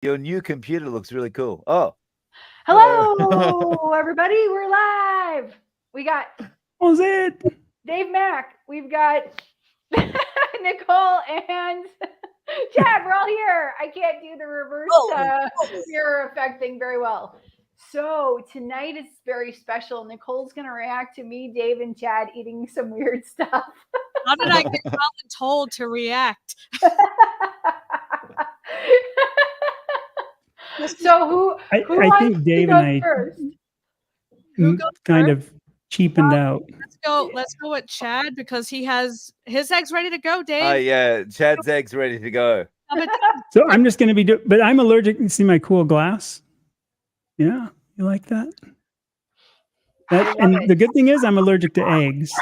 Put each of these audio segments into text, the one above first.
Your new computer looks really cool. Oh, Hello, everybody. We're live. We got What was it? Dave Mack. We've got Nicole and Chad. We're all here. I can't do the reverse mirror effect thing very well. So tonight is very special. Nicole's going to react to me, Dave, and Chad eating some weird stuff. How did I get told to react? So who I think Dave and I first? kind of cheapened out. Let's go with Chad because he has his eggs ready to go, Dave. yeah, Chad's eggs ready to go. So I'm just going to be but I'm allergic. You see my cool glass? Yeah, you like that? And the good thing is I'm allergic to eggs.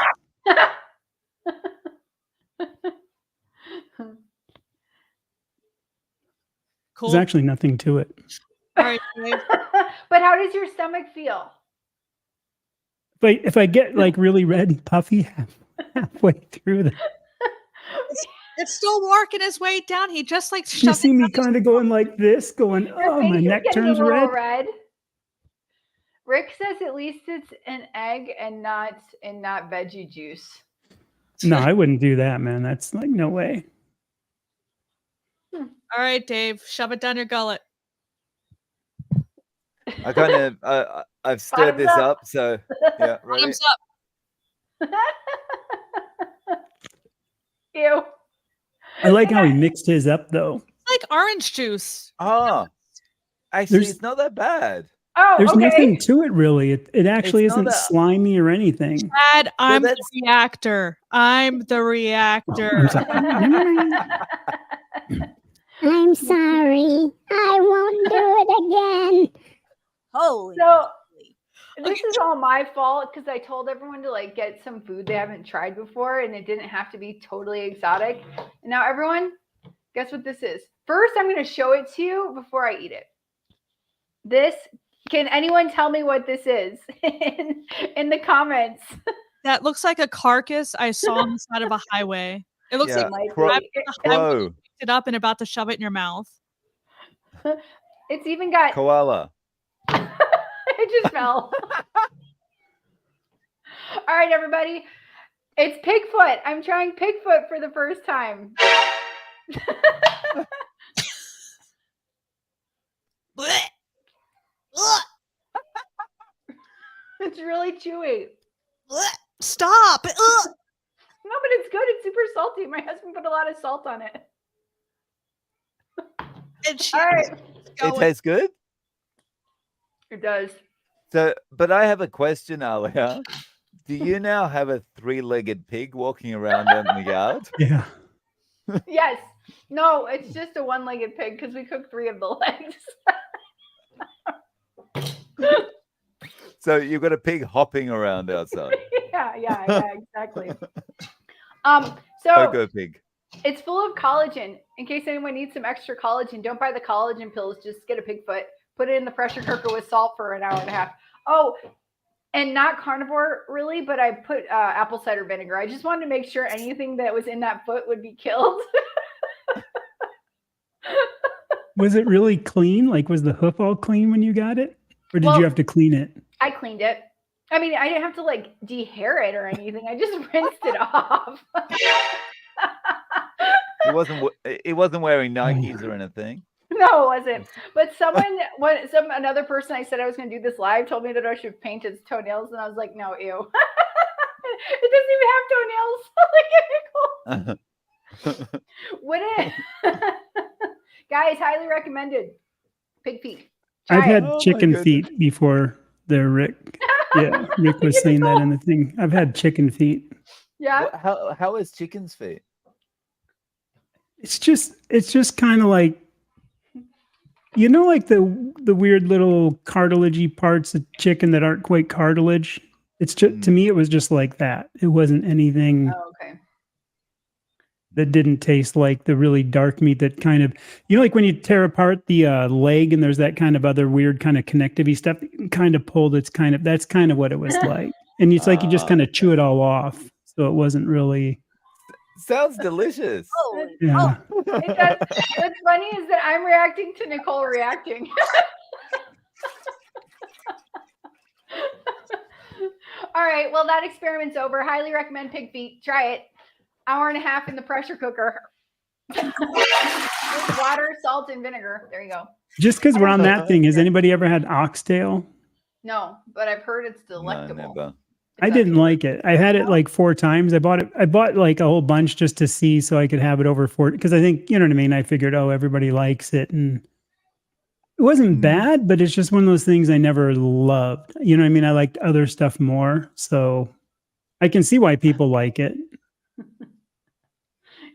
Cool. There's actually nothing to it. All right, Dave. But how does your stomach feel? But if I get like really red and puffy halfway through it's still working his way down. He just like you see me kind of going like this, going, oh, my neck turns red. Rick says at least it's an egg and not veggie juice. No, I wouldn't do that, man. That's like no way. All right, Dave, shove it down your gullet. I kind of I've stirred this up, so yeah, ready? Thumbs up. Ew. I like how he mixed his up though. It's like orange juice. Oh, actually, it's not that bad. Oh, there's nothing to it really. It actually isn't slimy or anything. Chad, I'm the reactor. I'm the reactor. I'm sorry. I won't do it again. Holy. So this is all my fault because I told everyone to like get some food they haven't tried before and it didn't have to be totally exotic. And now everyone, guess what this is? First, I'm going to show it to you before I eat it. Can anyone tell me what this is in the comments? That looks like a carcass I saw on the side of a highway. It looks like crow. picked it up and about to shove it in your mouth. It's even got koala. It just fell. All right, everybody. It's Pigfoot. I'm trying Pigfoot for the first time. It's really chewy. Stop. No, but it's good. It's super salty. My husband put a lot of salt on it. All right. It tastes good? It does. So, but I have a question, Alia. Do you now have a 3-legged pig walking around in the yard? Yeah. Yes. No, it's just a 1-legged pig because we cooked 3 of the legs. So you've got a pig hopping around outside. Yeah, exactly. Go pig. It's full of collagen. In case anyone needs some extra collagen, don't buy the collagen pills. Just get a Pigfoot. Put it in the pressure cooker with salt for an hour and a half. Oh, and not carnivore really, but I put apple cider vinegar. I just wanted to make sure anything that was in that foot would be killed. Was it really clean? Like, was the hoof all clean when you got it? Or did you have to clean it? I cleaned it. I mean, I didn't have to like dehair it or anything. I just rinsed it off. It wasn't wearing Nikes or anything. No, it wasn't. But another person I said I was going to do this live told me that I should paint its toenails, and I was like, no, ew. It doesn't even have toenails. Would it? Guys, highly recommended. Pig feet. I've had chicken feet before there, Rick. Yeah, Rick was saying that in the thing. I've had chicken feet. Yeah. How is chicken's feet? It's just kind of like, you know, like the weird little cartilagey parts of chicken that aren't quite cartilage. It's just to me, it was just like that. It wasn't anything. Oh, okay. That didn't taste like the really dark meat that kind of, you know, like when you tear apart the leg and there's that kind of other weird kind of connectivity stuff kind of pulled. That's kind of what it was like. And it's like you just kind of chew it all off. So it wasn't really. Sounds delicious. Holy Yeah. It does. What's funny is that I'm reacting to Nicole reacting. All right. Well, that experiment's over. Highly recommend pig feet. Try it. Hour and a half in the pressure cooker. With water, salt, and vinegar. There you go. Just because we're on that thing, has anybody ever had oxtail? No, but I've heard it's No, delectable. never. I didn't like it. I had it like 4 times. I bought like a whole bunch just to see so I could have it over 4 because I think, you know what I mean? I figured, oh, everybody likes it. And it wasn't bad, but it's just one of those things I never loved. You know what I mean? I liked other stuff more. So I can see why people like it.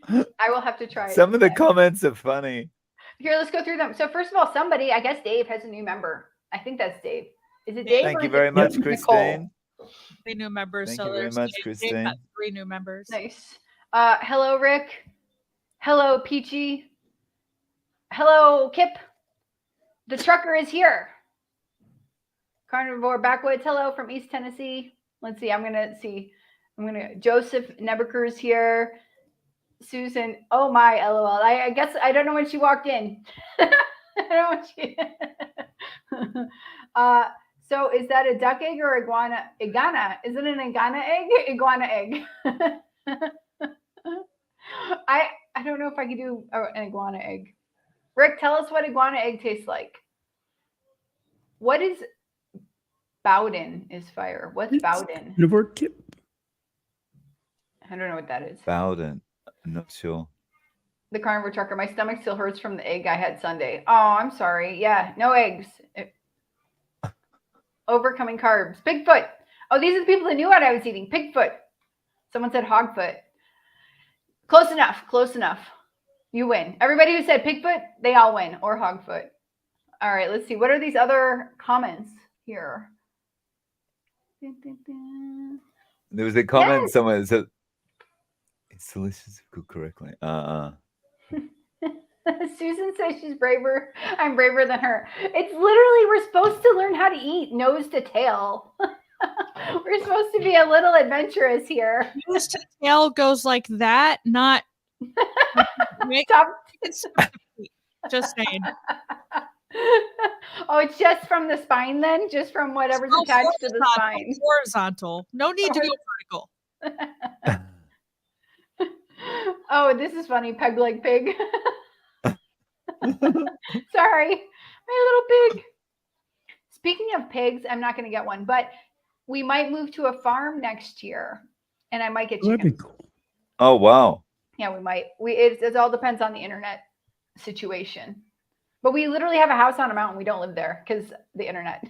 I will have to try it. Some of the comments are funny. Here, let's go through them. So first of all, somebody, I guess Dave has a new member. I think that's Dave. Is it Dave? Thank or you is very it much, Nicole? Christine. 3 new members. Thank so you very there's much, Dave Christine. got 3 new members. Nice. Hello, Rick. Hello, Peachy. Hello, Kip. The trucker is here. Carnivore Backwoods. Hello from East Tennessee. Let's see. Joseph Nebeker is here. Susan. Oh my, LOL. I guess I don't know when she walked in. I don't know when she. So is that a duck egg or iguana? Iguana. Is it an iguana egg? Iguana egg. I don't know if I could do an iguana egg. Rick, tell us what iguana egg tastes like. What is Bowden is fire? What's Bowden? I don't know what that is. Bowden. I'm not sure. The carnivore trucker. My stomach still hurts from the egg I had Sunday. Oh, I'm sorry. Yeah, no eggs. Overcoming carbs. Pigfoot. Oh, these are the people that knew what I was eating. Pigfoot. Someone said hogfoot. Close enough. Close enough. You win. Everybody who said Pigfoot, they all win. Or hogfoot. All right, let's see. What are these other comments here? There was a comment Yes. somewhere that said, it's delicious if cooked correctly. Susan says she's braver. I'm braver than her. It's literally, we're supposed to learn how to eat nose to tail. We're supposed to be a little adventurous here. Nose to tail goes like that, not. Top. Just saying. Oh, it's just from the spine then? Just from whatever's Go attached to the spine. Horizontal. No need to go vertical. Oh, this is funny. Peg leg pig. Sorry, my little pig. Speaking of pigs, I'm not going to get one, but we might move to a farm next year, and I might get That'd be chickens. cool. Oh, wow. Yeah, we might. It all depends on the internet situation. But we literally have a house on a mountain. We don't live there because the internet.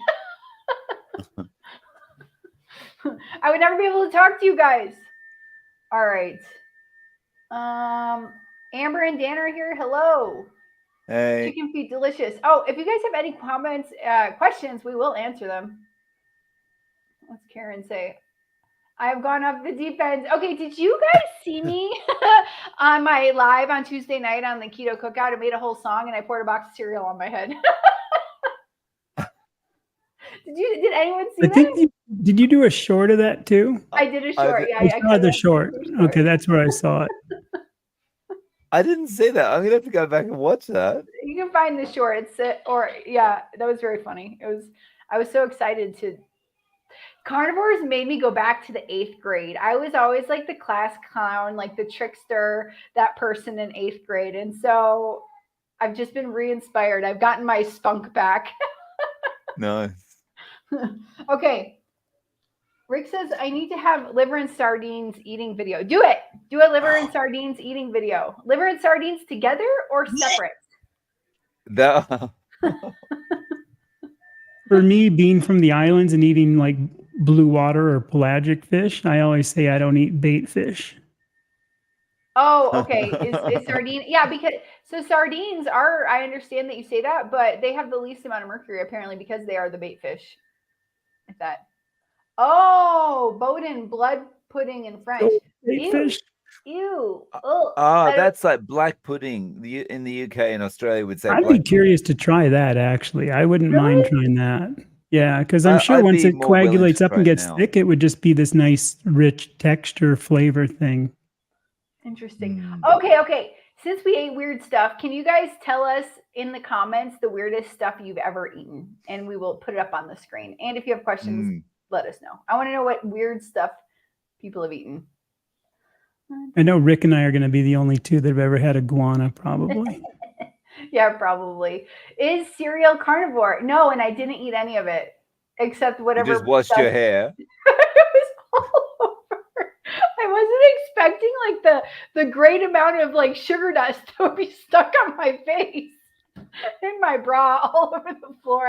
I would never be able to talk to you guys. All right. Amber and Dan are here. Hello. Hey. Chicken feet delicious. Oh, if you guys have any comments, questions, we will answer them. What's Karen say? I've gone off the deep end. Okay, did you guys see me on my live on Tuesday night on the Keto Cookout? I made a whole song and I poured a box of cereal on my head. Did anyone see that? Did you do a short of that too? I did a short. I saw the short. Okay, that's where I saw it. I didn't see that. I'm gonna have to go back and watch that. You can find the shorts, yeah, that was very funny. I was so excited to. Carnivores made me go back to the 8th grade. I was always like the class clown, like the trickster, that person in 8th grade. And so I've just been re-inspired. I've gotten my spunk back. Nice. Okay. Rick says, I need to have liver and sardines eating video. Do it. Do a liver and sardines eating video. Liver and sardines together or separate? That. For me, being from the islands and eating like blue water or pelagic fish, I always say I don't eat bait fish. Oh, okay. Is sardine? Yeah, because so sardines are, I understand that you say that, but they have the least amount of mercury apparently because they are the bait fish. Like that. Oh, Bowden blood pudding in French. Bait Ew. fish? Ew. Oh, That's like black pudding. In the UK and Australia would say. I'd be curious to try that actually. I wouldn't mind trying that. Yeah, because I'm sure I'd once be it more willing coagulates to up and try it gets now. thick, it would just be this nice, rich texture flavor thing. Interesting. Mm. Okay. Since we ate weird stuff, can you guys tell us in the comments the weirdest stuff you've ever eaten? And we will put it up on the screen. And if you have questions, Mm. let us know. I want to know what weird stuff people have eaten. I know Rick and I are going to be the only two that have ever had iguana, probably. Yeah, probably. Is cereal carnivore? No, and I didn't eat any of it except You whatever. just washed your hair. It was all over. I wasn't expecting like the great amount of like sugar dust that would be stuck on my face and my bra all over the floor.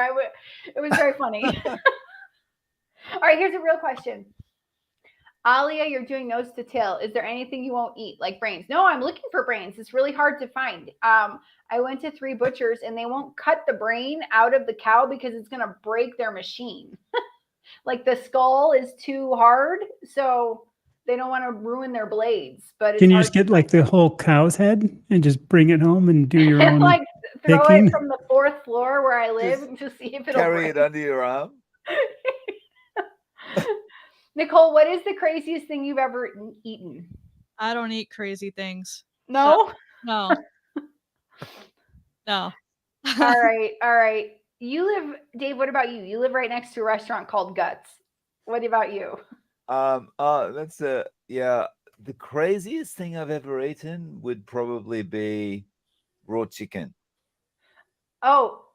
It was very funny. All right, here's a real question. Alia, you're doing nose to tail. Is there anything you won't eat, like brains? No, I'm looking for brains. It's really hard to find. I went to 3 butchers and they won't cut the brain out of the cow because it's going to break their machine. Like the skull is too hard, so they don't want to ruin their blades. But it's Can you hard just get like the whole cow's head and just bring it home and do your and own like throw picking? it from the 4th floor where I live Just and just see if it'll Carry break. it under your arm. Nicole, what is the craziest thing you've ever eaten? I don't eat crazy things. No? No. No. All right. You live, Dave, what about you? You live right next to a restaurant called Guts. What about you? That's the craziest thing I've ever eaten would probably be raw chicken. Oh,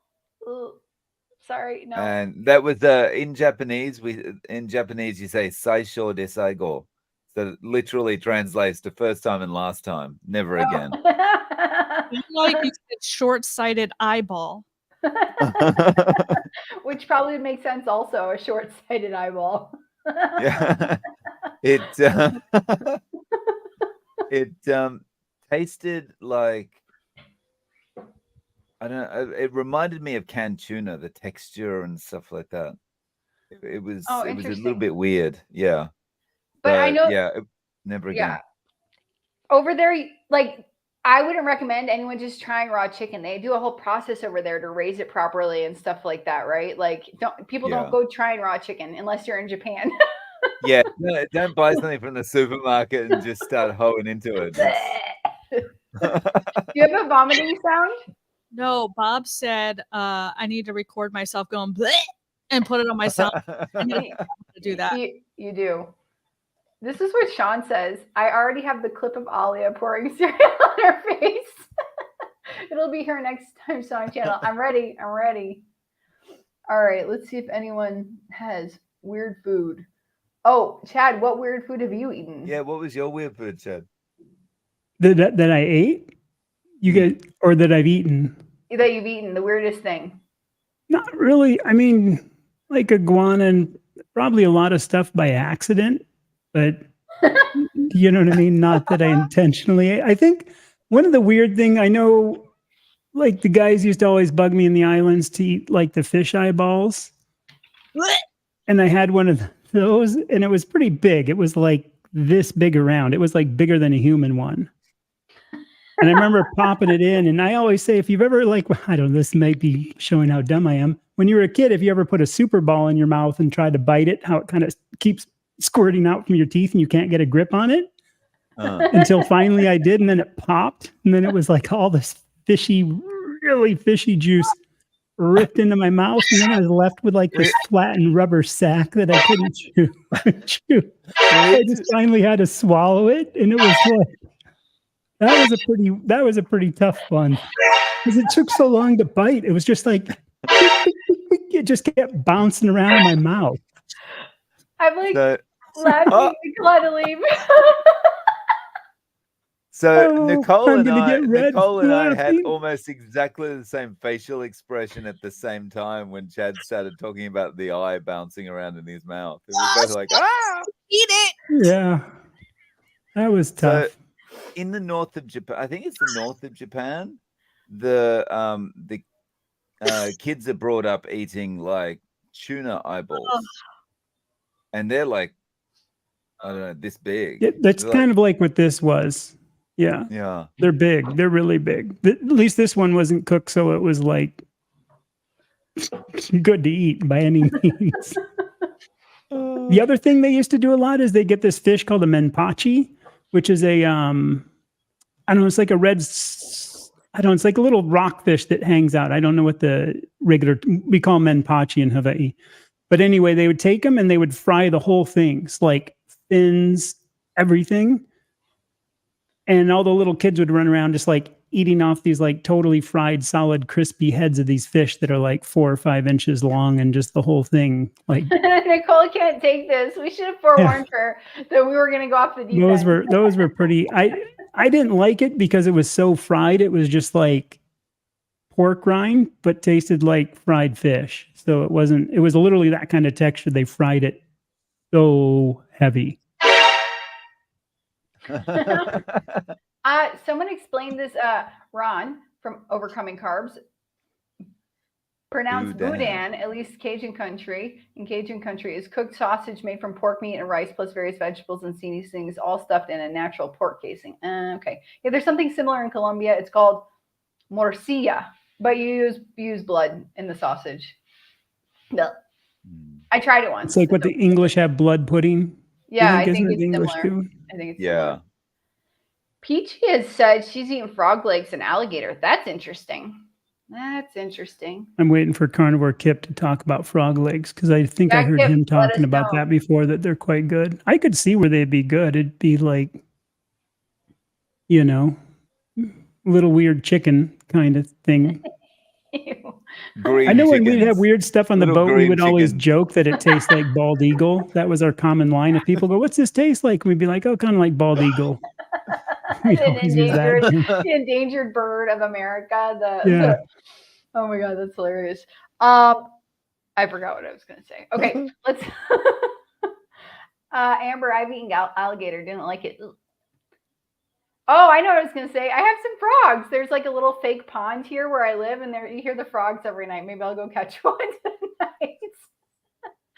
sorry, no. And that was in Japanese. In Japanese you say "saisho desaigo," so it literally translates to first time and last time, never again. Like you said, short-sighted eyeball. Which probably makes sense also, a short-sighted eyeball. Yeah, it tasted like, I don't know. It reminded me of canned tuna, the texture and stuff like that. It was a little interesting. bit weird, yeah. But I know, never again. over there, like I wouldn't recommend anyone just trying raw chicken. They do a whole process over there to raise it properly and stuff like that, right? Like people don't go trying raw chicken unless you're in Japan. Yeah, no, don't buy something from the supermarket and just start hoeing into it. Do you have a vomiting sound? No, Bob said I need to record myself going bleh and put it on myself. I need to do that. You do. This is what Sean says. I already have the clip of Alia pouring cereal on her face. It'll be here next time, Sean channel. I'm ready. All right, let's see if anyone has weird food. Oh, Chad, what weird food have you eaten? Yeah, what was your weird food, Chad? That I ate? You guys, or that I've eaten? That you've eaten, the weirdest thing. Not really. I mean, like iguana and probably a lot of stuff by accident, but you know what I mean? Not that I intentionally ate. I think one of the weird thing I know, like the guys used to always bug me in the islands to eat like the fish eyeballs. And I had one of those and it was pretty big. It was like this big around. It was like bigger than a human one. And I remember popping it in. And I always say, if you've ever I don't know, this might be showing how dumb I am. When you were a kid, if you ever put a super ball in your mouth and tried to bite it, how it kind of keeps squirting out from your teeth and you can't get a grip on it until finally I did. And then it popped. And then it was like all this really fishy juice ripped into my mouth. And then I was left with like this flattened rubber sack that I couldn't chew. I just finally had to swallow it. And it was like, that was a pretty tough one because it took so long to bite. It was just like it just kept bouncing around in my mouth. I'm like laughing glad to leave. So Nicole and I had laughing. almost exactly the same facial expression at the same time when Chad started talking about the eye bouncing around in his mouth. It was both like, ah! Eat it. Yeah, that was tough. So, in the north of Japan, I think it's the north of Japan, the kids are brought up eating like tuna eyeballs, and they're like, I don't know, this big. Yeah, that's kind of like what this was. Yeah, they're big. They're really big. At least this one wasn't cooked, so it was like good to eat by any means. The other thing they used to do a lot is they get this fish called a menpachi, which is a I don't know, it's like a I don't know, it's like a little rockfish that hangs out. I don't know what the regular, we call them menpachi in Hawaii. But anyway, they would take them and they would fry the whole things, like fins, everything. And all the little kids would run around just like eating off these like totally fried, solid, crispy heads of these fish that are like 4 or 5 inches long, and just the whole thing. Like Nicole can't take this. We should have forewarned her that we were going to go off the deep end. those were pretty. I didn't like it because it was so fried. It was just like pork rind, but tasted like fried fish. So it was literally that kind of texture. They fried it so heavy. Someone explained this, Ron from Overcoming Carbs, pronounced boudin, at least Cajun country. In Cajun country is cooked sausage made from pork meat and rice plus various vegetables and seasonings, all stuffed in a natural pork casing. Okay. Yeah, there's something similar in Colombia. It's called morcilla, but you use blood in the sausage. No. I tried it once. It's like what the English have blood pudding. Yeah, I think it's similar. I think it's similar. Peachy has said she's eaten frog legs and alligator. That's interesting. That's interesting. I'm waiting for Carnivore Kip to talk about frog legs because I think I heard him talking about that before, that they're quite good. I could see where they'd be good. It'd be like, you know, little weird chicken kind of thing. I know when we'd have weird stuff on the boat, we would always joke that it tastes like bald eagle. That was our common line. If people go, "What's this taste like?" We'd be like, "Oh, kind of like bald eagle." The endangered bird of America. Oh my God, that's hilarious. I forgot what I was going to say. Okay, let's. Amber, I've eaten alligator. Didn't like it. Oh, I know what I was going to say. I have some frogs. There's like a little fake pond here where I live, and there you hear the frogs every night. Maybe I'll go catch one tonight.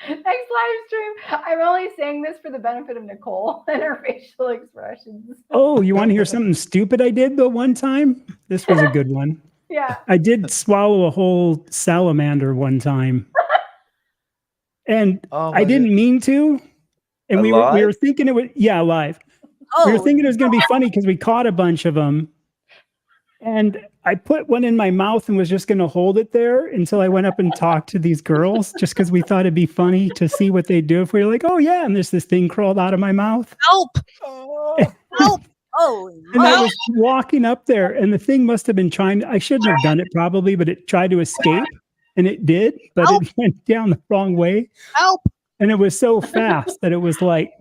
Next live stream. I'm only saying this for the benefit of Nicole and her facial expressions. Oh, you want to hear something stupid I did the one time? This was a good one. Yeah. I did swallow a whole salamander one time. And I didn't mean to. And we were thinking it was, alive. Oh. We were thinking it was going to be funny because we caught a bunch of them. And I put one in my mouth and was just going to hold it there until I went up and talked to these girls, just because we thought it'd be funny to see what they'd do if we were like, "Oh yeah," and this thing crawled out of my mouth. Help! Help! Oh, and I was walking up there, and the thing must have been I shouldn't have done it probably, but it tried to escape, and it did, but it went down the wrong way. Help! And it was so fast that it was like.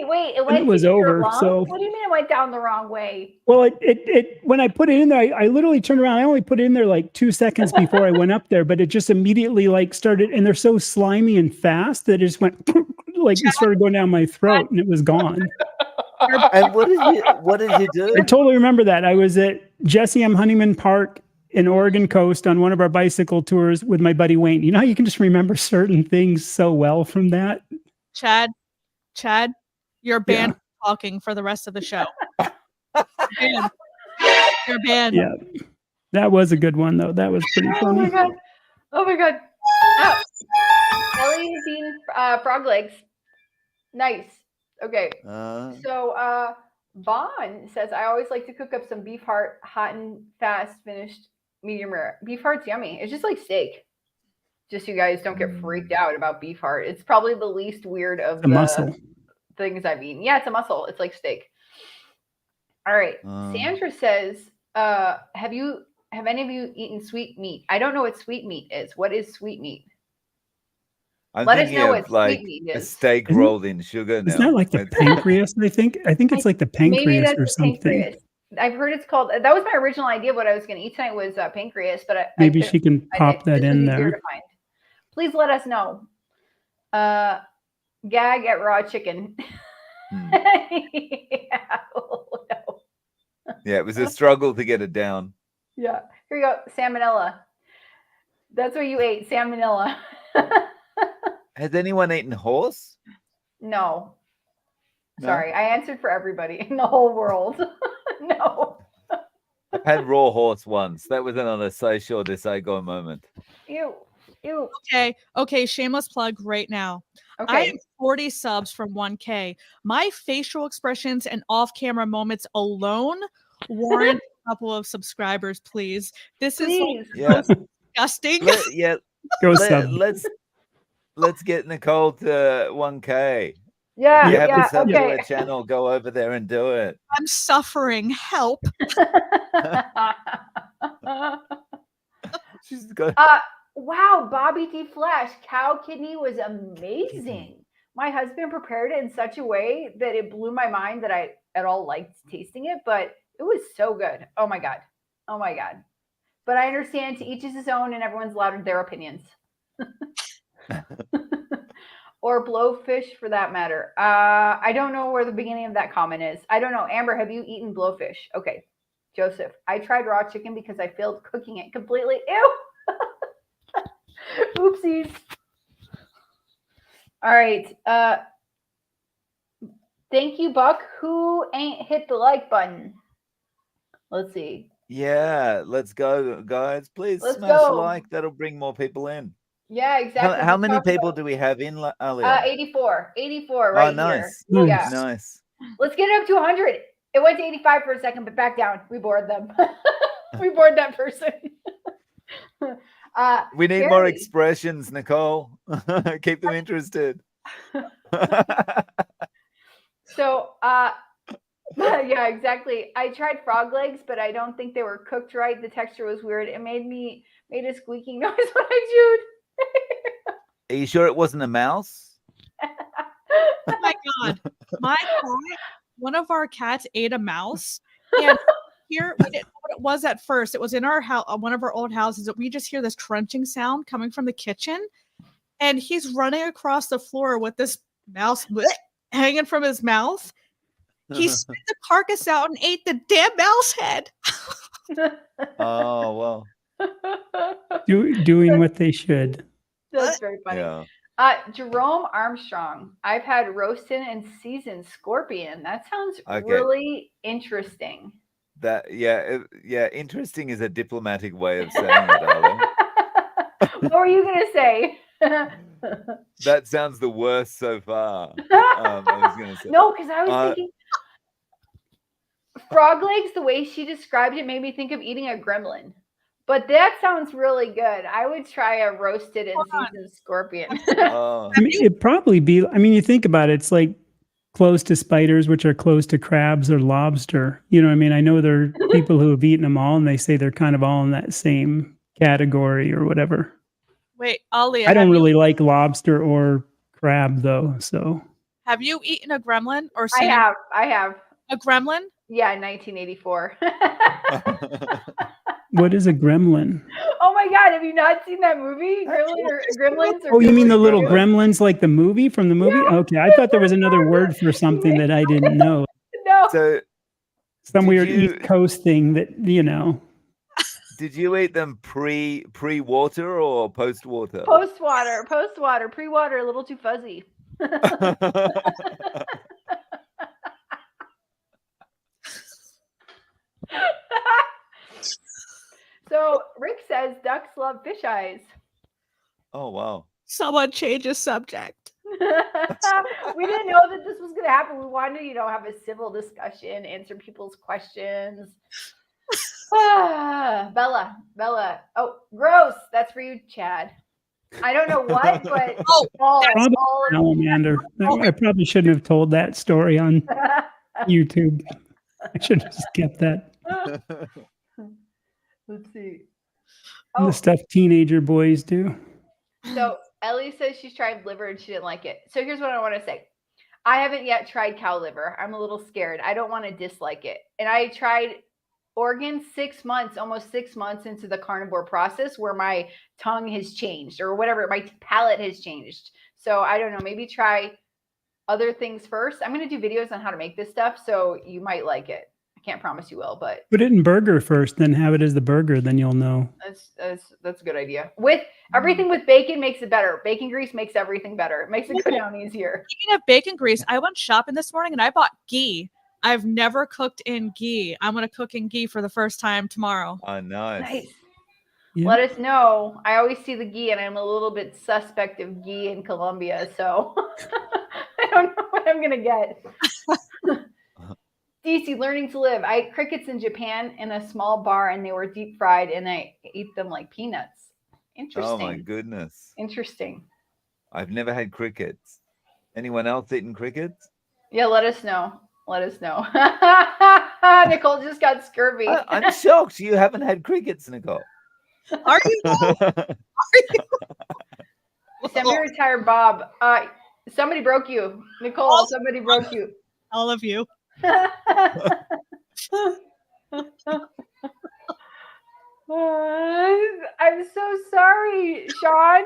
Wait, it was over. So what do you mean it went down the wrong way? Well, it when I put it in there, I literally turned around. I only put it in there like 2 seconds before I went up there, but it just immediately like started, and they're so slimy and fast that it just went like it started going down my throat, and it was gone. And what did you do? I totally remember that. I was at Jesse M. Honeyman Park in Oregon Coast on one of our bicycle tours with my buddy Wayne. You know how you can just remember certain things so well from that? Chad, you're banned from talking for the rest of the show. You're banned. Yeah, that was a good one though. That was pretty funny. Oh my god! Oh. Ellie has eaten frog legs. Nice. Okay. So Vaughn says, I always like to cook up some beef heart, hot and fast, finished, medium rare. Beef heart's yummy. It's just like steak. Just so you guys don't get freaked out about beef heart. It's probably the least weird of the muscle things I've eaten. Yeah, it's a muscle. It's like steak. All right. Sandra says, have any of you eaten sweet meat? I don't know what sweet meat is. What is sweet meat? Let us know what sweet meat is. A steak rolled in sugar. Isn't that like the pancreas? I think it's like the pancreas or something. Pancreas. I've heard it's called. That was my original idea. What I was going to eat tonight was pancreas, but maybe she can pop that in there. Please let us know. Gag at raw chicken. Yeah, it was a struggle to get it down. Yeah. Here you go. Salmonella. That's what you ate. Salmonella. Has anyone eaten horse? No. Sorry. I answered for everybody in the whole world. No. I've had raw horse once. That was another so sure this I go moment. Ew. Okay. Shameless plug right now. I Okay. have 40 subs from 1K. My facial expressions and off-camera moments alone warrant a couple of subscribers, please. This is Please. Yeah. disgusting. Go sub. Let's get Nicole to 1K. Yeah. You Yep. haven't Yeah. subbed to her Okay. channel, go over there and do it. I'm suffering. Help. She's got Wow, Bobby D Flash, cow kidney was amazing. My husband prepared it in such a way that it blew my mind that I at all liked tasting it, but it was so good. Oh my God. Oh my God. But I understand to each is his own and everyone's allowed their opinions. Or blowfish for that matter. I don't know where the beginning of that comment is. I don't know. Amber, have you eaten blowfish? Okay. Joseph, I tried raw chicken because I failed cooking it completely. Ew. Oopsies. All right. Thank you, Buck. Who ain't hit the like button? Let's see. Yeah, let's go, guys. Please Let's smash go. like. That'll bring more people in. Yeah, exactly. How many people do we have in, Alia? 84. 84 right nice. here. Nice. Yeah. Nice. Let's get it up to 100. It went to 85 for a second, but back down. We bored them. We bored that person. We need more Gary. expressions, Nicole. Keep them interested. So, yeah, exactly. I tried frog legs, but I don't think they were cooked right. The texture was weird. It made a squeaking noise when I Are you sure it wasn't a mouse? Oh my God. One of our cats ate a mouse. And here, we didn't know what it was at first. It was in our house, one of our old houses, that we just hear this crunching sound coming from the kitchen. And he's running across the floor with this mouse hanging from his mouth. He spit the carcass out and ate the damn mouse head. Oh, well. Doing what they should. That's very funny. Yeah. Jerome Armstrong. I've had roasted and seasoned scorpion. That sounds Okay. really interesting. Interesting is a diplomatic way of saying it, darling. What were you gonna say? That sounds the worst so far. I was gonna say. No, because I was thinking frog legs, the way she described it made me think of eating a gremlin. But that sounds really good. I would try a roasted and seasoned scorpion. Oh, I mean, it'd probably be. I mean, you think about it. It's like close to spiders, which are close to crabs or lobster. You know what I mean? I know there are people who have eaten them all, and they say they're kind of all in that same category or whatever. Wait, Alia, I don't really like lobster or crab, though. So have you eaten a gremlin or I seen have. a gremlin? Yeah, 1984. what is a gremlin? Oh my God, have you not seen that movie? Gremlins? Or Oh, you mean the little Gremlins? gremlins like the movie from the movie? Yeah. Okay, I thought there was another word for something that I didn't know. No. so Some Did weird you- East Coast thing that, you know. did you eat them pre water or post water? Post water, pre-water, a little too fuzzy. So Rick says ducks love fish eyes. Oh wow. Someone change the subject. We didn't know that this was going to happen. We wanted to, have a civil discussion, answer people's questions. Bella. Oh, gross. That's for you, Chad. I don't know what, but all Salamander. I probably shouldn't have told that story on YouTube. I should have just kept that. Let's see. The stuff teenager boys do. So Ellie says she's tried liver and she didn't like it. So here's what I want to say. I haven't yet tried cow liver. I'm a little scared. I don't want to dislike it. And I tried organ almost 6 months into the carnivore process where my tongue has changed or whatever. My palate has changed. So I don't know, maybe try other things first. I'm going to do videos on how to make this stuff. So you might like it. I can't promise you will, but Put it in burger first, then have it as the burger, then you'll know. that's a good idea. With everything with bacon makes it better. Bacon grease makes everything better. It makes it go down easier. Speaking of bacon grease, I went shopping this morning and I bought ghee. I've never cooked in ghee. I'm going to cook in ghee for the first time tomorrow. Oh, nice. Yeah. Let us know. I always see the ghee, and I'm a little bit suspect of ghee in Colombia, so I don't know what I'm gonna get. DC, learning to live. I ate crickets in Japan in a small bar, and they were deep fried, and I ate them like peanuts. Interesting. Oh my goodness. Interesting. I've never had crickets. Anyone else eaten crickets? Yeah, let us know. Let us know. Nicole just got scurvy. I'm shocked you haven't had crickets, Nicole. Are you? Semi-retired Bob. Somebody broke you. Nicole, somebody broke you. All of you. I'm so sorry, Sean.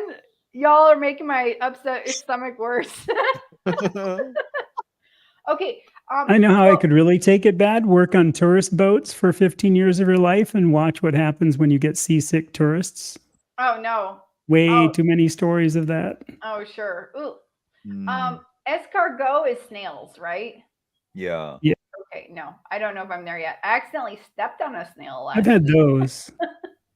Y'all are making my upset stomach worse. Okay. I know how I could really take it bad. Work on tourist boats for 15 years of your life and watch what happens when you get seasick tourists. Oh no. Way too many stories of that. Oh sure. Ooh. Mm, Escargot is snails, right? yeah. Okay, no, I don't know if I'm there yet. I accidentally stepped on a snail last I've had those.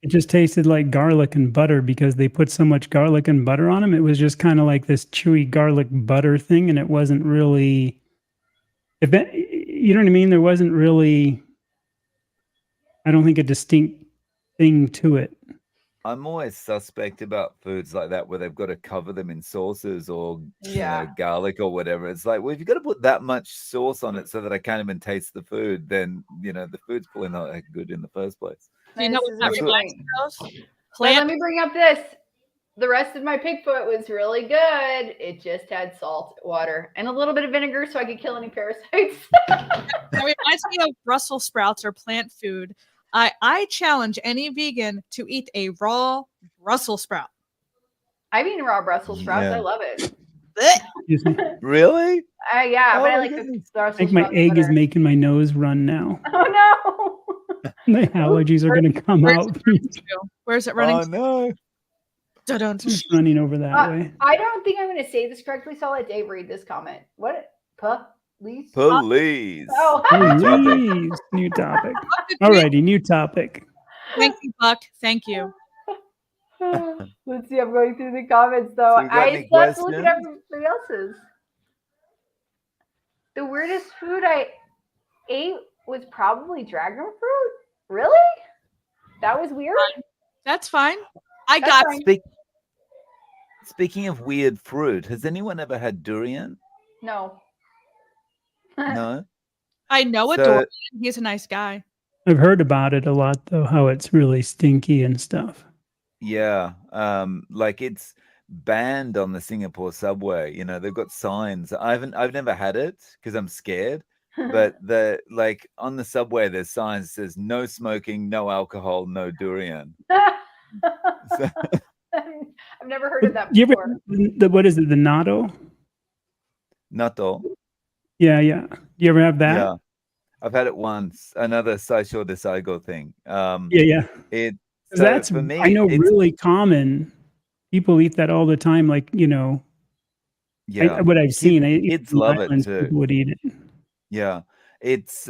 It just tasted like garlic and butter because they put so much garlic and butter on them. It was just kind of like this chewy garlic butter thing, and it wasn't really. You know what I mean? There wasn't really. I don't think a distinct thing to it. I'm always suspect about foods like that where they've got to cover them in sauces or Yeah. garlic or whatever. It's like, well, if you've got to put that much sauce on it so that I can't even taste the food, then the food's probably not that good in the first place. You know what that This is a good reminds point. me of? But Plant. let me bring up this. The rest of my pigfoot was really good. It just had salt, water, and a little bit of vinegar so I could kill any parasites. That reminds me of Brussels sprouts or plant food. I challenge any vegan to eat a raw Brussels sprout. I've eaten raw Brussels sprouts. Yeah. I love it. Excuse me. Really? Yeah, but I Oh, like the goodness. Brussels I think my sprouts egg is better. making my nose run now. Oh no. The allergies are going to come Where's out. it running to? Where's it running Oh, no. to? It's running over that way. I don't think I'm going to say this correctly, so I'll let Dave read this comment. What? Police? Police. Oh, Please, new topic. Alrighty, new topic. Thank you, Buck. Thank you. let's see. I'm going through the comments though. So we got I any still have to look at questions? everybody else's. The weirdest food I ate was probably dragon fruit. Really? That was weird. That's fine. I That's got fine. Speaking of weird fruit, has anyone ever had durian? No. No. I know a So- Dorian. He's a nice guy. I've heard about it a lot, though, how it's really stinky and stuff. Yeah. Like it's banned on the Singapore subway. They've got signs. I've never had it because I'm scared. But on the subway, there's signs that says no smoking, no alcohol, no durian. So- I've never heard of that You ever, before. what is it, the natto? Natto. Yeah. Do you ever have that? Yeah. I've had it once. Another Saisho de Saigo thing. Yeah. It. 'Cause So that's, for me, I know, it's- really common. People eat that all the time. Like, Yeah. what I've seen. Kids love it Islands, too. people would eat it. Yeah. It's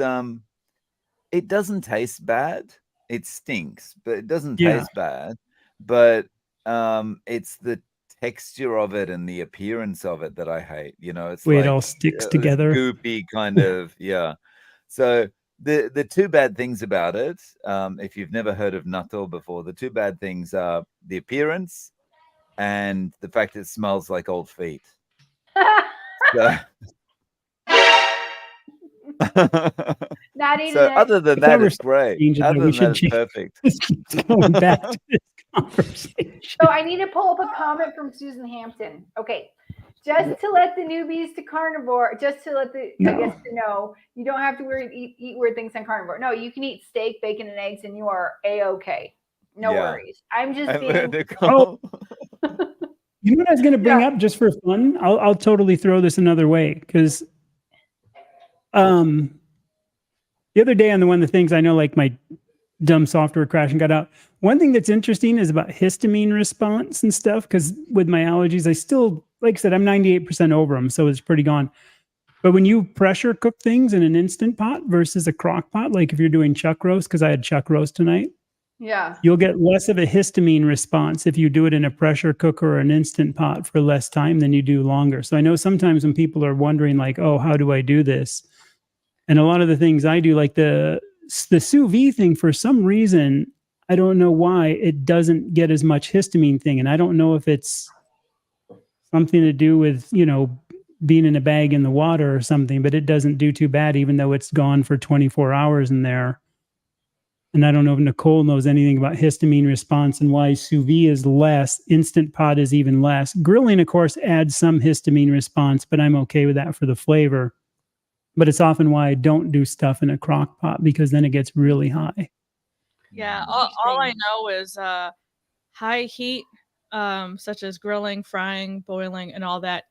it doesn't taste bad. It stinks, but it doesn't Yeah. taste bad. But it's the texture of it and the appearance of it that I hate. It's Way like it all sticks this together. goopy kind of, yeah. So the two bad things about it, if you've never heard of natto before, the two bad things are the appearance and the fact it smells like old feet. So, Not eating so it. other than If that, I were it's great. change it, though, Other we than should that, it's change- perfect. This keeps going back to this conversation. So I need to pull up a comment from Susan Hampton. Okay. Just to let the newbies to carnivore, just to let I guess to know, you don't have to eat weird things on carnivore. No, you can eat steak, bacon, and eggs, and you are A-okay. No Yeah. worries. I'm just being Nicole, You know what I was going to bring up just for fun? I'll totally throw this another way because the other day on one of the things I know, like my dumb software crashed and got out. One thing that's interesting is about histamine response and stuff because with my allergies, I still, like I said, I'm 98% over them, so it's pretty gone. But when you pressure cook things in an Instant Pot versus a crock pot, like if you're doing chuck roast, because I had chuck roast tonight, Yeah. You'll get less of a histamine response if you do it in a pressure cooker or an Instant Pot for less time than you do longer. So I know sometimes when people are wondering like, oh, how do I do this? And a lot of the things I do, like the sous vide thing, for some reason, I don't know why it doesn't get as much histamine thing. And I don't know if it's something to do with, being in a bag in the water or something, but it doesn't do too bad, even though it's gone for 24 hours in there. And I don't know if Nicole knows anything about histamine response and why sous vide is less, Instant Pot is even less. Grilling, of course, adds some histamine response, but I'm okay with that for the flavor. But it's often why I don't do stuff in a crock pot, because then it gets really high. Yeah, all I know is high heat, such as grilling, frying, boiling, and all that,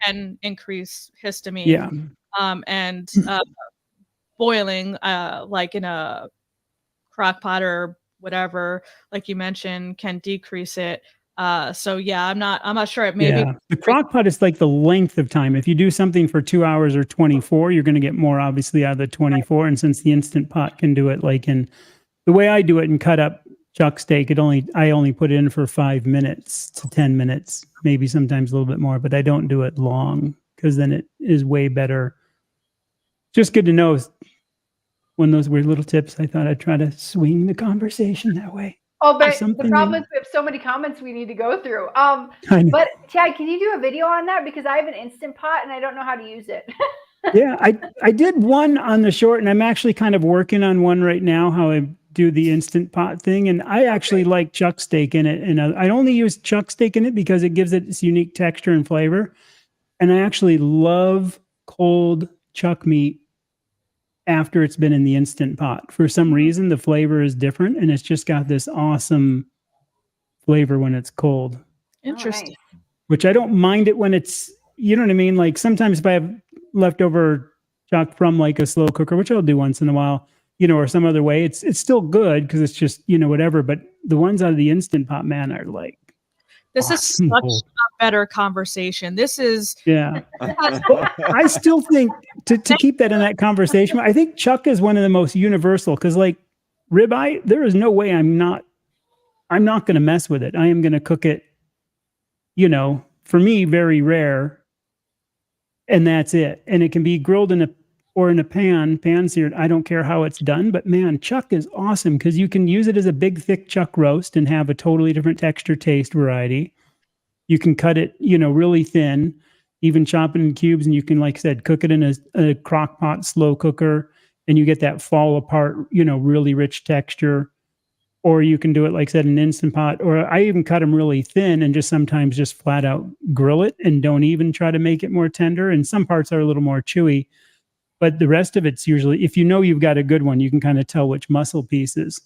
can increase histamine. Yeah. And boiling, like in a crock pot or whatever, like you mentioned, can decrease it. So yeah, I'm not sure. It maybe the crock pot is like the length of time. If you do something for 2 hours or 24, you're going to get more obviously out of the 24. Right. And since the Instant Pot can do it, like in the way I do it and cut up chuck steak, I only put it in for 5 minutes to 10 minutes, maybe sometimes a little bit more, but I don't do it long because then it is way better. Just good to know. One of those weird little tips. I thought I'd try to swing the conversation that way. Oh, but the problem is we have so many comments we need to go through. But Chad, can you do a video on that? Because I have an Instant Pot and I don't know how to use it. Yeah, I did one on the short, and I'm actually kind of working on one right now, how I do the Instant Pot thing. And I actually like chuck steak in it. And I only use chuck steak in it because it gives it its unique texture and flavor. And I actually love cold chuck meat after it's been in the Instant Pot. For some reason, the flavor is different, and it's just got this awesome flavor when it's cold. Interesting. Which I don't mind it when it's, you know what I mean? Like sometimes if I have leftover chuck from like a slow cooker, which I'll do once in a while, or some other way, it's still good because it's just, whatever. But the ones out of the Instant Pot, man, are like, this is such a better conversation. This is I still think to keep that in that conversation, I think chuck is one of the most universal, because like ribeye, there is no way I'm not going to mess with it. I am going to cook it, for me, very rare. And that's it. And it can be grilled in a pan seared. I don't care how it's done, but man, chuck is awesome because you can use it as a big, thick chuck roast and have a totally different texture, taste, variety. You can cut it, really thin, even chop it in cubes, and you can, like I said, cook it in a crock pot, slow cooker, and you get that fall apart, really rich texture. Or you can do it, like I said, in an Instant Pot, or I even cut them really thin and sometimes just flat out grill it and don't even try to make it more tender. And some parts are a little more chewy. But the rest of it's usually, if you've got a good one, you can kind of tell which muscle pieces.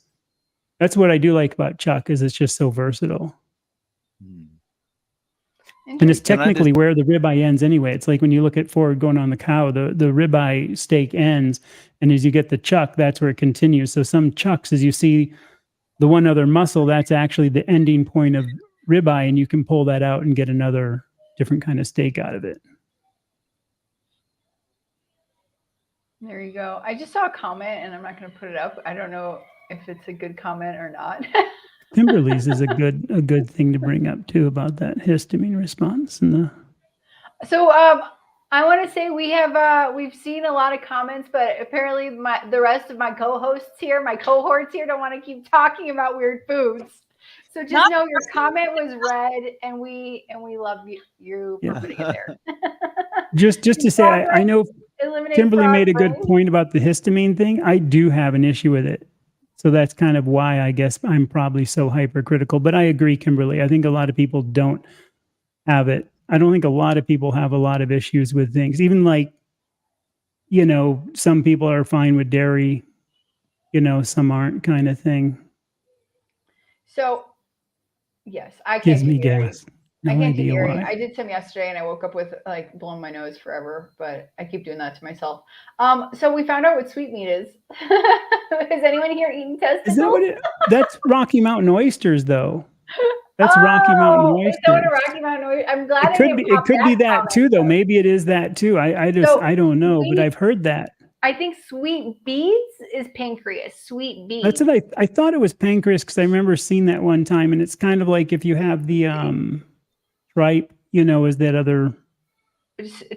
That's what I do like about chuck, is it's just so versatile. And it's technically where the ribeye ends anyway. It's like when you look at forward going on the cow, the ribeye steak ends. And as you get the chuck, that's where it continues. So some chucks, as you see the one other muscle, that's actually the ending point of ribeye. And you can pull that out and get another different kind of steak out of it. There you go. I just saw a comment and I'm not going to put it up. I don't know if it's a good comment or not. Kimberly's is a good thing to bring up too, about that histamine response So I want to say we've seen a lot of comments, but apparently the rest of my co-hosts here, my cohorts here, don't want to keep talking about weird foods. So just know your comment was read, and we love you for putting it there. Just to say, I know Kimberly made a good point about the histamine thing. I do have an issue with it. So that's kind of why I guess I'm probably so hypercritical. But I agree, Kimberly. I think a lot of people don't have it. I don't think a lot of people have a lot of issues with things. Even like, some people are fine with dairy, some aren't, kind of thing. So, yes, I can't gives me gas. I can't do dairy. I did some yesterday and I woke up with like blowing my nose forever, but I keep doing that to myself. So we found out what sweet meat is. Has anyone here eaten testicles? Is that what that's Rocky Mountain oysters, though. That's Rocky Mountain oysters. It's going to Rocky Mountain oysters. I'm glad it could be that too, though. Maybe it is that too. I don't know, but I've heard that. I think sweet beets is pancreas. Sweet beets. That's what I thought it was pancreas because I remember seeing that one time, and it's kind of like if you have the tripe, is that other.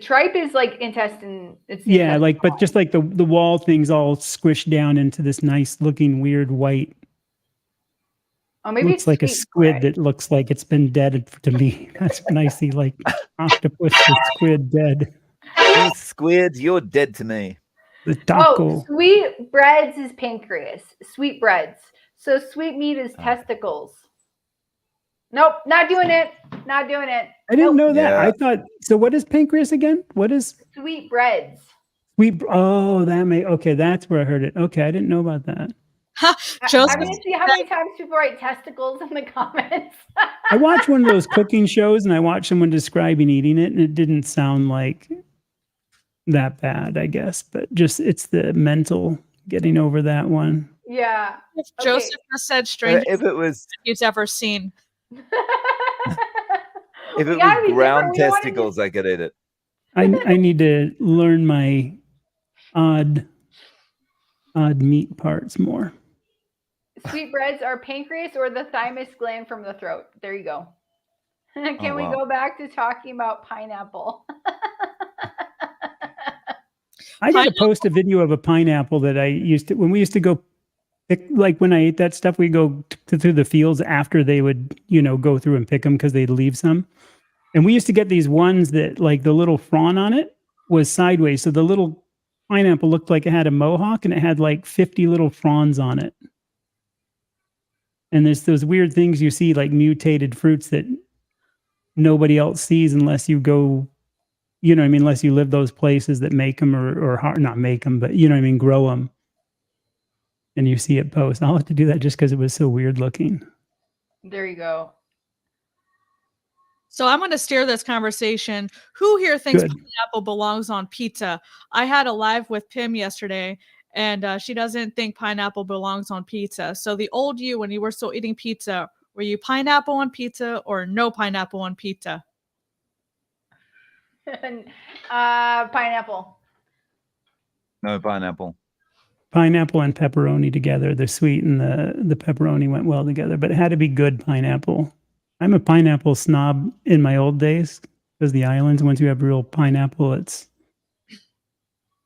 Tripe is like intestine. It's Yeah, like but just like the wall things all squished down into this nice looking weird white. Oh, maybe looks it's like a squid that looks like it's been dead to me. That's when I see like octopus or squid dead. You squid, you're dead to me. The taco. Oh, sweet breads is pancreas. Sweet breads. So sweet meat is testicles. Nope, not doing it. Not doing it. I didn't know that. Yeah. I thought so. What is pancreas again? What is sweet breads? Oh, okay. That's where I heard it. Okay, I didn't know about that. Joseph, I'm gonna see how many times people write testicles in the comments. I watched one of those cooking shows, and I watched someone describing eating it, and it didn't sound like that bad, I guess. But just it's the mental getting over that one. Yeah. If Joseph has said strangest If it was he's ever seen. if it was ground testicles, I could eat it. I need to learn my odd meat parts more. Sweetbreads are pancreas or the thymus gland from the throat. There you go. Can we go back to talking about pineapple? I got to post a video of a pineapple that I used to, when we used to go pick, like when I ate that stuff, we go through the fields after they would, go through and pick them because they'd leave some. And we used to get these ones that like the little frond on it was sideways. So the little pineapple looked like it had a mohawk and it had like 50 little fronds on it. And there's those weird things you see, like mutated fruits that nobody else sees unless you go, unless you live those places that make them or not make them, but grow them. And you see it post. I'll have to do that just because it was so weird looking. There you go. So I'm going to steer this conversation. Who here thinks pineapple belongs on pizza? I had a live with Pim yesterday, and she doesn't think pineapple belongs on pizza. So the old you, when you were still eating pizza, were you pineapple on pizza or no pineapple on pizza? Pineapple. No pineapple. Pineapple and pepperoni together. The sweet and the pepperoni went well together, but it had to be good pineapple. I'm a pineapple snob in my old days because the islands, once you have real pineapple, it's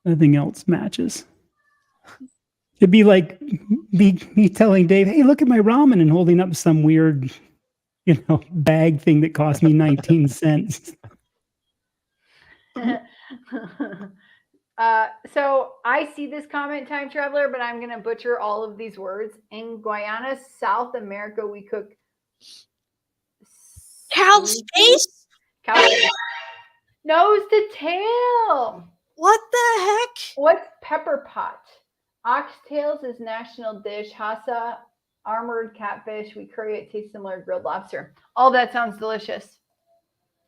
nothing else matches. It'd be like me telling Dave, hey, look at my ramen and holding up some weird, bag thing that cost me 19 cents. So I see this comment, Time Traveler, but I'm going to butcher all of these words. In Guyana, South America, we cook cow space? Nose to tail. What the heck? What's pepper pot? Oxtails is national dish. Hassa, armored catfish. We curry it. Tastes similar to grilled lobster. All that sounds delicious.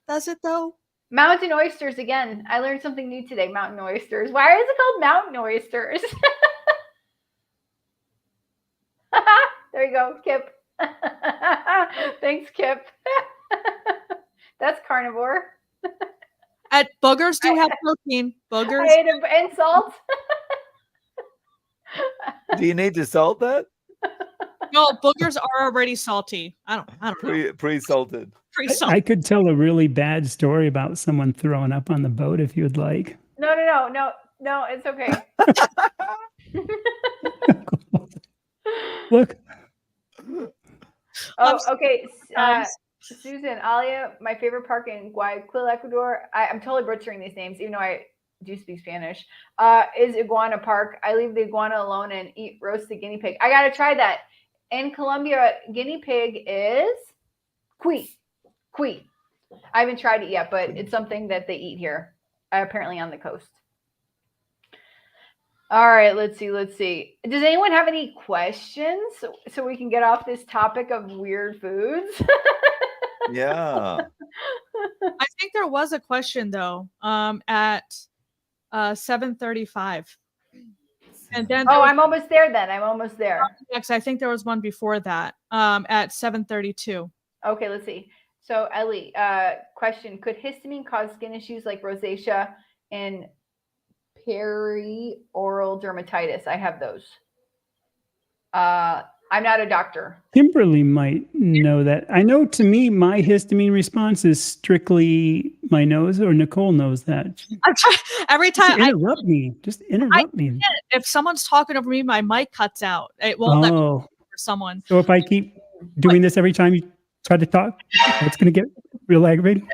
Does it though? Mountain oysters again. I learned something new today. Mountain oysters. Why is it called mountain oysters? There you go, Kip. Thanks, Kip. That's carnivore. At boogers do have protein. Boogers. I ate and salt. Do you need to salt that? No, boogers are already salty. I don't know. Pre-salted. I could tell a really bad story about someone throwing up on the boat if you would like. No, it's okay. Look. Oh, okay. Susan, Alia, my favorite park in Guayaquil, Ecuador. I'm totally butchering these names, even though I do speak Spanish. Is Iguana Park. I leave the iguana alone and eat roasted guinea pig. I gotta try that. In Colombia, guinea pig is cuy. I haven't tried it yet, but it's something that they eat here, apparently on the coast. All right, let's see. Does anyone have any questions so we can get off this topic of weird foods? Yeah. I think there was a question though at 7:35. And then I'm almost there then. I'm almost there. Next, I think there was one before that at 7:32. Okay, let's see. So Ellie, question, could histamine cause skin issues like rosacea and perioral dermatitis. I have those. I'm not a doctor. Kimberly might know that. I know, to me, my histamine response is strictly my nose, or Nicole knows that. Every Just time interrupt me. Just interrupt me. if someone's talking over me, my mic cuts out. It won't let me Oh, for someone. so if I keep doing this every time you try to talk, that's going to get real aggravating.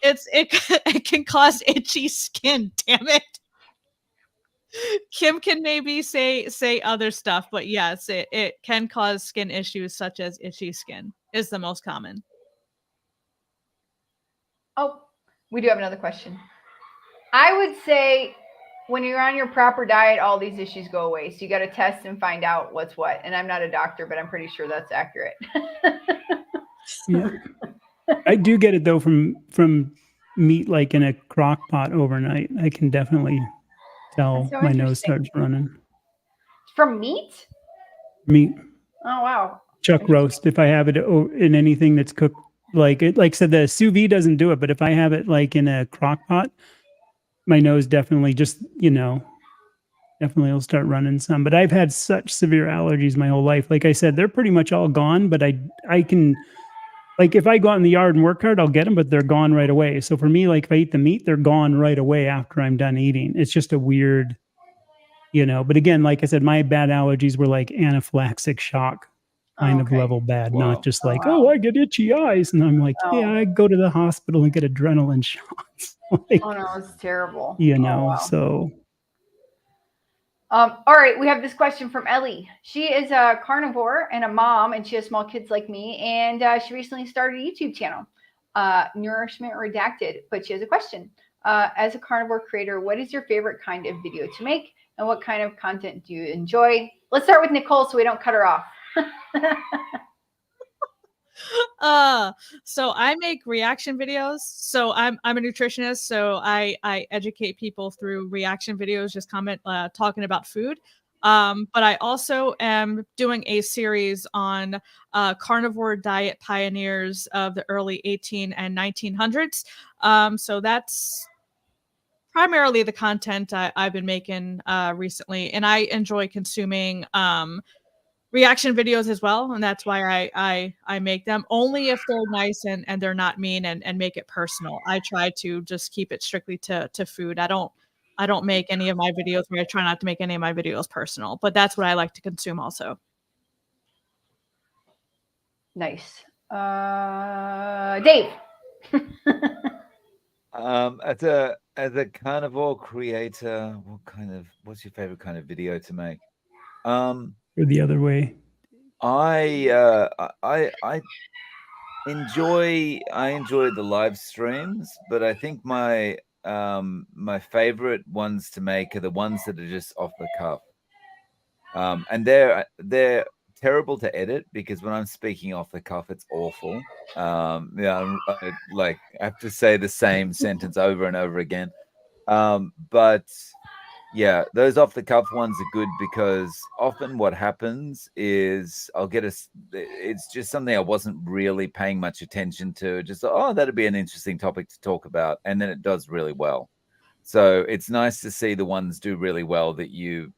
It can cause itchy skin. Damn it. Kim can maybe say other stuff, but yes, it can cause skin issues such as itchy skin is the most common. Oh, we do have another question. I would say when you're on your proper diet, all these issues go away. So you got to test and find out what's what. And I'm not a doctor, but I'm pretty sure that's accurate. Yeah. I do get it though from meat, like in a crock pot overnight. I can definitely tell That's so my nose interesting. starts running. From meat? Meat, Oh, wow. chuck roast. If I have it in anything that's cooked, like I said, the sous vide doesn't do it, but if I have it like in a crock pot, my nose definitely just, definitely will start running some. But I've had such severe allergies my whole life. Like I said, they're pretty much all gone, but I can, like, if I go out in the yard and work hard, I'll get them, but they're gone right away. So for me, like if I eat the meat, they're gone right away after I'm done eating. It's just a weird, but again, like I said, my bad allergies were like anaphylactic shock kind of level bad, Wow. not just Oh, like, wow. I get itchy eyes. And I'm like, Oh. yeah, I go to the hospital and get adrenaline shots. Like, Oh, no, it's terrible. you Oh, know, wow. so All right, we have this question from Ellie. She is a carnivore and a mom, and she has small kids like me. And she recently started a YouTube channel, Nourishment Redacted. But she has a question. As a carnivore creator, what is your favorite kind of video to make? And what kind of content do you enjoy? Let's start with Nicole so we don't cut her off. So I make reaction videos. So I'm a nutritionist, so I educate people through reaction videos, just talking about food. But I also am doing a series on carnivore diet pioneers of the early 18 and 1900s. So that's primarily the content I've been making recently, and I enjoy consuming reaction videos as well, and that's why I make them, only if they're nice and they're not mean and make it personal. I try to just keep it strictly to food. I don't make any of my videos where I try not to make any of my videos personal, but that's what I like to consume also. Nice. Dave. As a carnivore creator, what's your favorite kind of video to make? or the other way. I enjoy the live streams, but I think my favorite ones to make are the ones that are just off the cuff. And they're terrible to edit because when I'm speaking off the cuff, it's awful. I have to say the same sentence over and over again. But yeah, those off the cuff ones are good because often what happens is it's just something I wasn't really paying much attention to. Just, that'd be an interesting topic to talk about. And then it does really well. So it's nice to see the ones do really well that you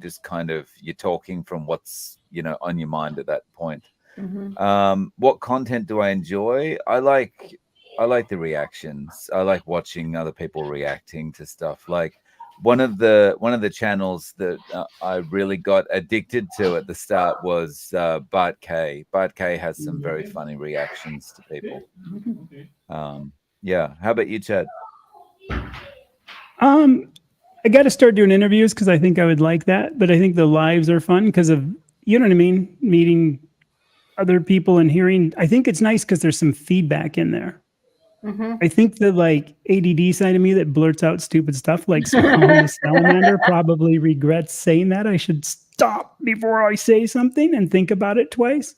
just kind of, you're talking from what's, on your mind at that point. Mm-hmm. What content do I enjoy? I like the reactions. I like watching other people reacting to stuff. Like one of the channels that I really got addicted to at the start was Bart K. Bart K has some very funny reactions to people. Yeah. How about you, Chad? I got to start doing interviews because I think I would like that. But I think the lives are fun because of, you know what I mean? Meeting other people and hearing. I think it's nice because there's some feedback in there. Mm-hmm. I think the ADD side of me that blurts out stupid stuff like Swallowing the Salamander probably regrets saying that. I should stop before I say something and think about it twice.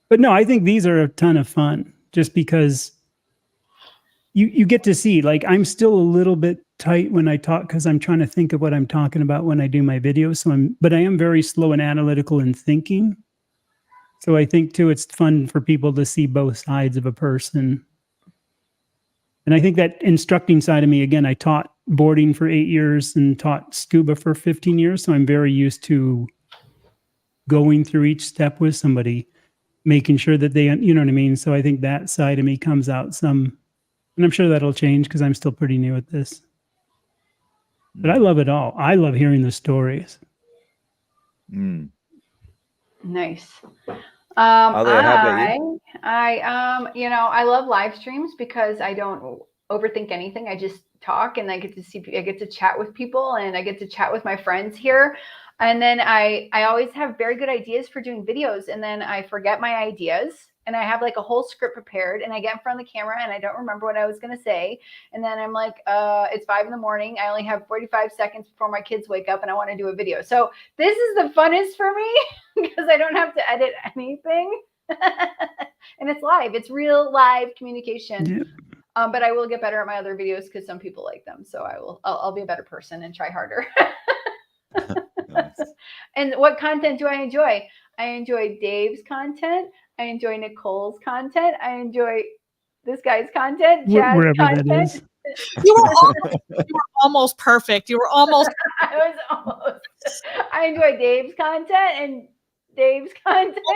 But no, I think these are a ton of fun just because you get to see, like, I'm still a little bit tight when I talk because I'm trying to think of what I'm talking about when I do my videos. But I am very slow and analytical in thinking. So I think too, it's fun for people to see both sides of a person. And I think that instructing side of me, again, I taught boarding for 8 years and taught scuba for 15 years. So I'm very used to going through each step with somebody, making sure that they, you know what I mean? So I think that side of me comes out some, and I'm sure that'll change because I'm still pretty new at this. But I love it all. I love hearing the stories. Nice. Alia, how about you? I love live streams because I don't overthink anything. I just talk and I get to chat with people and I get to chat with my friends here. And then I always have very good ideas for doing videos, and then I forget my ideas and I have like a whole script prepared and I get in front of the camera and I don't remember what I was going to say. And then I'm like, it's 5 a.m. I only have 45 seconds before my kids wake up and I want to do a video. So this is the funnest for me because I don't have to edit anything. And it's live. It's real live communication. Yeah. But I will get better at my other videos because some people like them. So I'll be a better person and try harder. Nice. And what content do I enjoy? I enjoy Dave's content. I enjoy Nicole's content. I enjoy this guy's content. Chad's Wherever content. that is. You were almost perfect. You were almost. I enjoy Dave's content and Dave's content.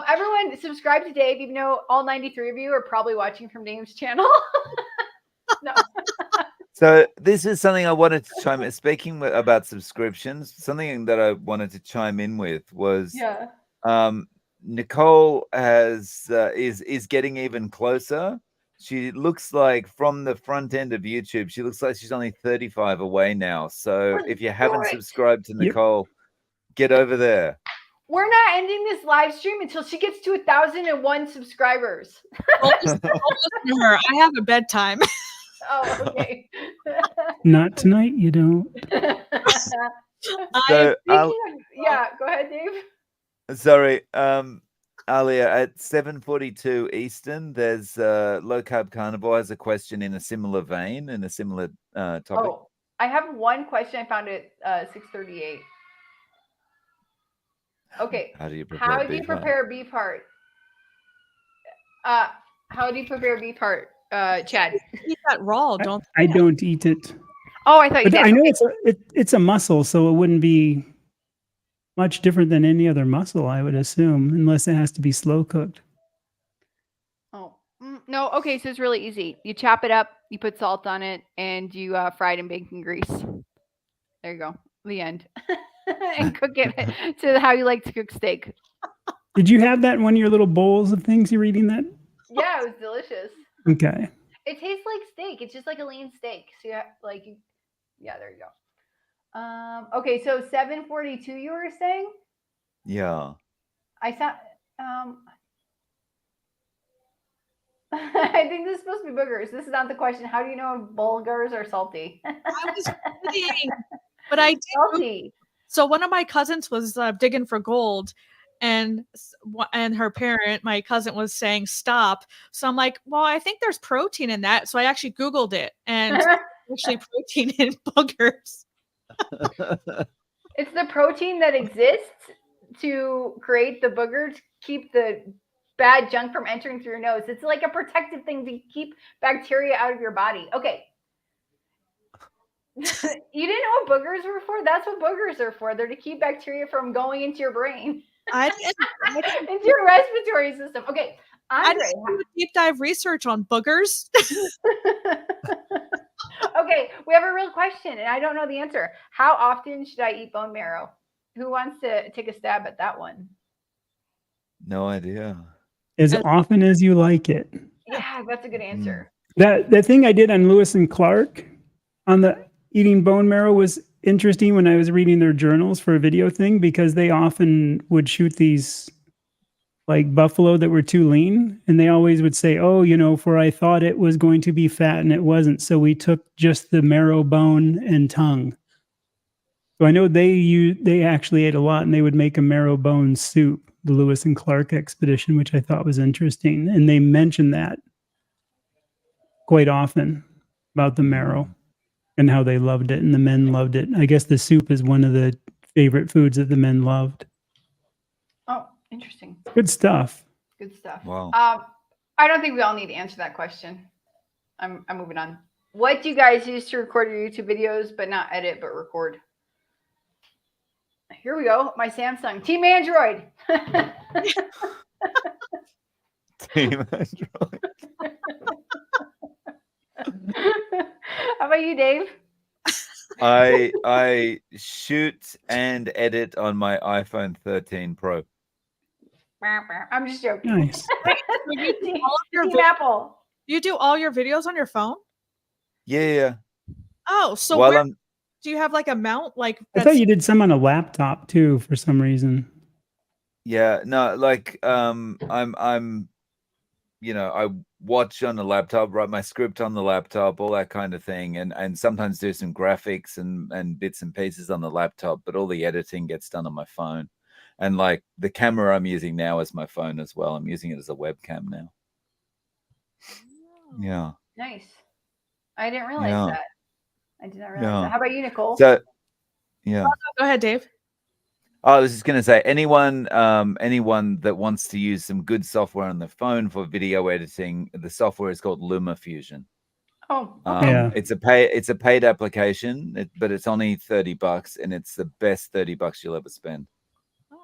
Everyone subscribe to Dave, even though all 93 of you are probably watching from Dave's channel. No. So this is something I wanted to chime in. Speaking about subscriptions, something that I wanted to chime in with was Nicole is getting even closer. She looks like, from the front end of YouTube, she looks like she's only 35 away now. So if you haven't subscribed to Nicole, get over there. We're not ending this live stream until she gets to 1,001 subscribers. Listen to her. I have a bedtime. Oh, okay. Not tonight, you don't. So, yeah, go ahead, Dave. Sorry, Alia, at 7:42 Eastern, there's Low Carb Carnivore has a question in a similar vein, in a similar topic. Oh, I have one question I found at 6:38. Okay. How do you prepare beef heart? How do you prepare beef heart, Chad? Eat that raw, don't I don't eat it. Oh, I thought you But did. I know it's a muscle, so it wouldn't be much different than any other muscle, I would assume, unless it has to be slow cooked. Oh, no. Okay, so it's really easy. You chop it up, you put salt on it, and you fry it in bacon grease. There you go. The end. And cook it to how you like to cook steak. Did you have that in one of your little bowls of things you're eating that? Yeah, it was delicious. Okay. It tastes like steak. It's just like a lean steak. So yeah, there you go. Okay, so 7:42 you were saying? Yeah. I saw I think this is supposed to be boogers. This is not the question. How do you know if bulgars are salty? I was kidding, but I did. Salty. So one of my cousins was digging for gold, and her parent, my cousin, was saying stop. So I'm like, well, I think there's protein in that. So I actually Googled it, and actually protein in boogers. It's the protein that exists to create the booger to keep the bad junk from entering through your nose. It's like a protective thing to keep bacteria out of your body. Okay. You didn't know what boogers were for? That's what boogers are for. They're to keep bacteria from going into your brain. Into your respiratory system. Okay. Andre, I just do deep dive research on boogers. Okay, we have a real question, and I don't know the answer. How often should I eat bone marrow? Who wants to take a stab at that one? No idea. As often as you like it. Yeah, that's a good answer. That thing I did on Lewis and Clark on the eating bone marrow was interesting when I was reading their journals for a video thing, because they often would shoot these like buffalo that were too lean, and they always would say, oh, for I thought it was going to be fat and it wasn't, so we took just the marrow, bone, and tongue. So I know they actually ate a lot, and they would make a marrow bone soup, the Lewis and Clark expedition, which I thought was interesting, and they mentioned that quite often about the marrow and how they loved it, and the men loved it. I guess the soup is one of the favorite foods that the men loved. Oh, interesting. Good stuff. Good stuff. Wow. I don't think we all need to answer that question. I'm moving on. What do you guys use to record your YouTube videos, but not edit, but record? Here we go. My Samsung. Team Android. Team Android. How about you, Dave? I shoot and edit on my iPhone 13 Pro. I'm just joking. Nice. Team Apple. You do all your videos on your phone? Yeah. Oh, so While where, do you have like a mount? Like I thought you did some on a laptop too for some reason. Yeah, no, like I'm I watch on the laptop, write my script on the laptop, all that kind of thing, and sometimes do some graphics and bits and pieces on the laptop, but all the editing gets done on my phone. And like the camera I'm using now is my phone as well. I'm using it as a webcam now. Yeah. Nice. I didn't realize that. I did not realize that. How about you, Nicole? So, yeah. Go ahead, Dave. I was just going to say, anyone that wants to use some good software on the phone for video editing, the software is called LumaFusion. Oh, yeah. It's a paid application, but it's only $30, and it's the best $30 you'll ever spend.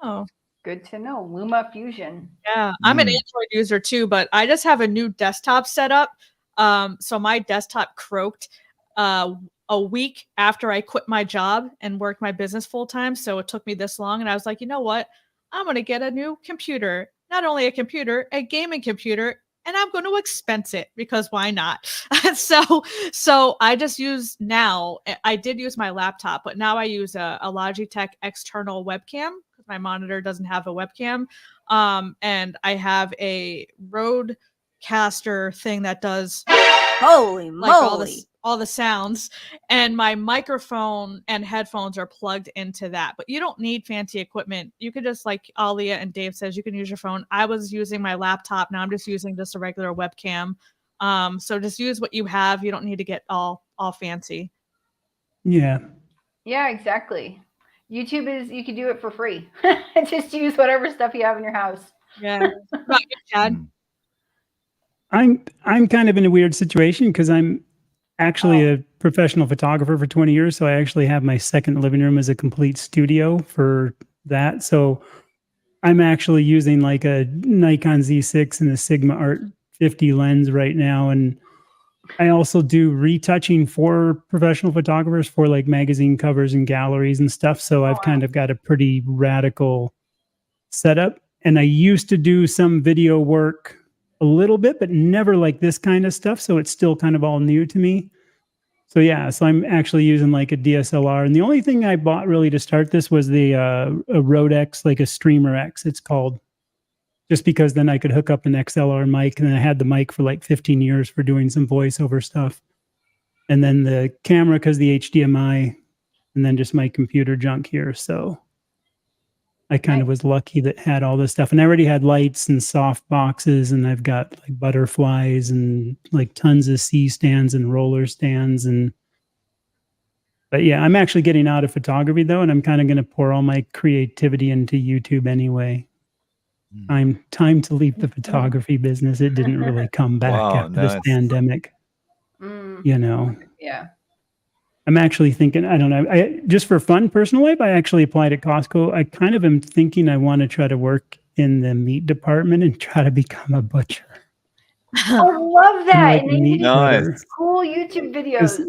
Oh, good to know. LumaFusion. Yeah, I'm an Android user too, but I just have a new desktop set up. So my desktop croaked a week after I quit my job and worked my business full time. So it took me this long. And I was like, you know what? I'm going to get a new computer, not only a computer, a gaming computer, and I'm going to expense it because why not? so I just use now, I did use my laptop, but now I use a Logitech external webcam because my monitor doesn't have a webcam. And I have a Rodecaster thing that does holy moly, all the sounds, and my microphone and headphones are plugged into that. But you don't need fancy equipment. You could just, like Alia and Dave says, you can use your phone. I was using my laptop. Now I'm just using just a regular webcam. So just use what you have. You don't need to get all fancy. Yeah. Yeah, exactly. YouTube is, you can do it for free. Just use whatever stuff you have in your house. Yeah. What about you, Chad? I'm kind of in a weird situation because I'm actually a professional photographer for 20 years. So I actually have my second living room as a complete studio for that. So I'm actually using like a Nikon Z6 and a Sigma Art 50 lens right now. And I also do retouching for professional photographers for like magazine covers and galleries and stuff. So I've kind of got a pretty radical setup. And I used to do some video work a little bit, but never like this kind of stuff. So it's still kind of all new to me. So yeah, so I'm actually using like a DSLR. And the only thing I bought really to start this was the a Rode X, like a Streamer X, it's called. Just because then I could hook up an XLR mic, and then I had the mic for like 15 years for doing some voiceover stuff. And then the camera because the HDMI, and then just my computer junk here. So I kind of was lucky that had all this stuff. And I already had lights and soft boxes, and I've got like butterflies and like tons of C stands and roller stands. But yeah, I'm actually getting out of photography though, and I'm kind of going to pour all my creativity into YouTube anyway. Time to leave the photography business. It didn't really come back after this pandemic. You know. Yeah. I'm actually thinking, I don't know, I just for fun, personal life, I actually applied at Costco. I kind of am thinking I want to try to work in the meat department and try to become a butcher. I love that. Like meat nice. Cool YouTube videos.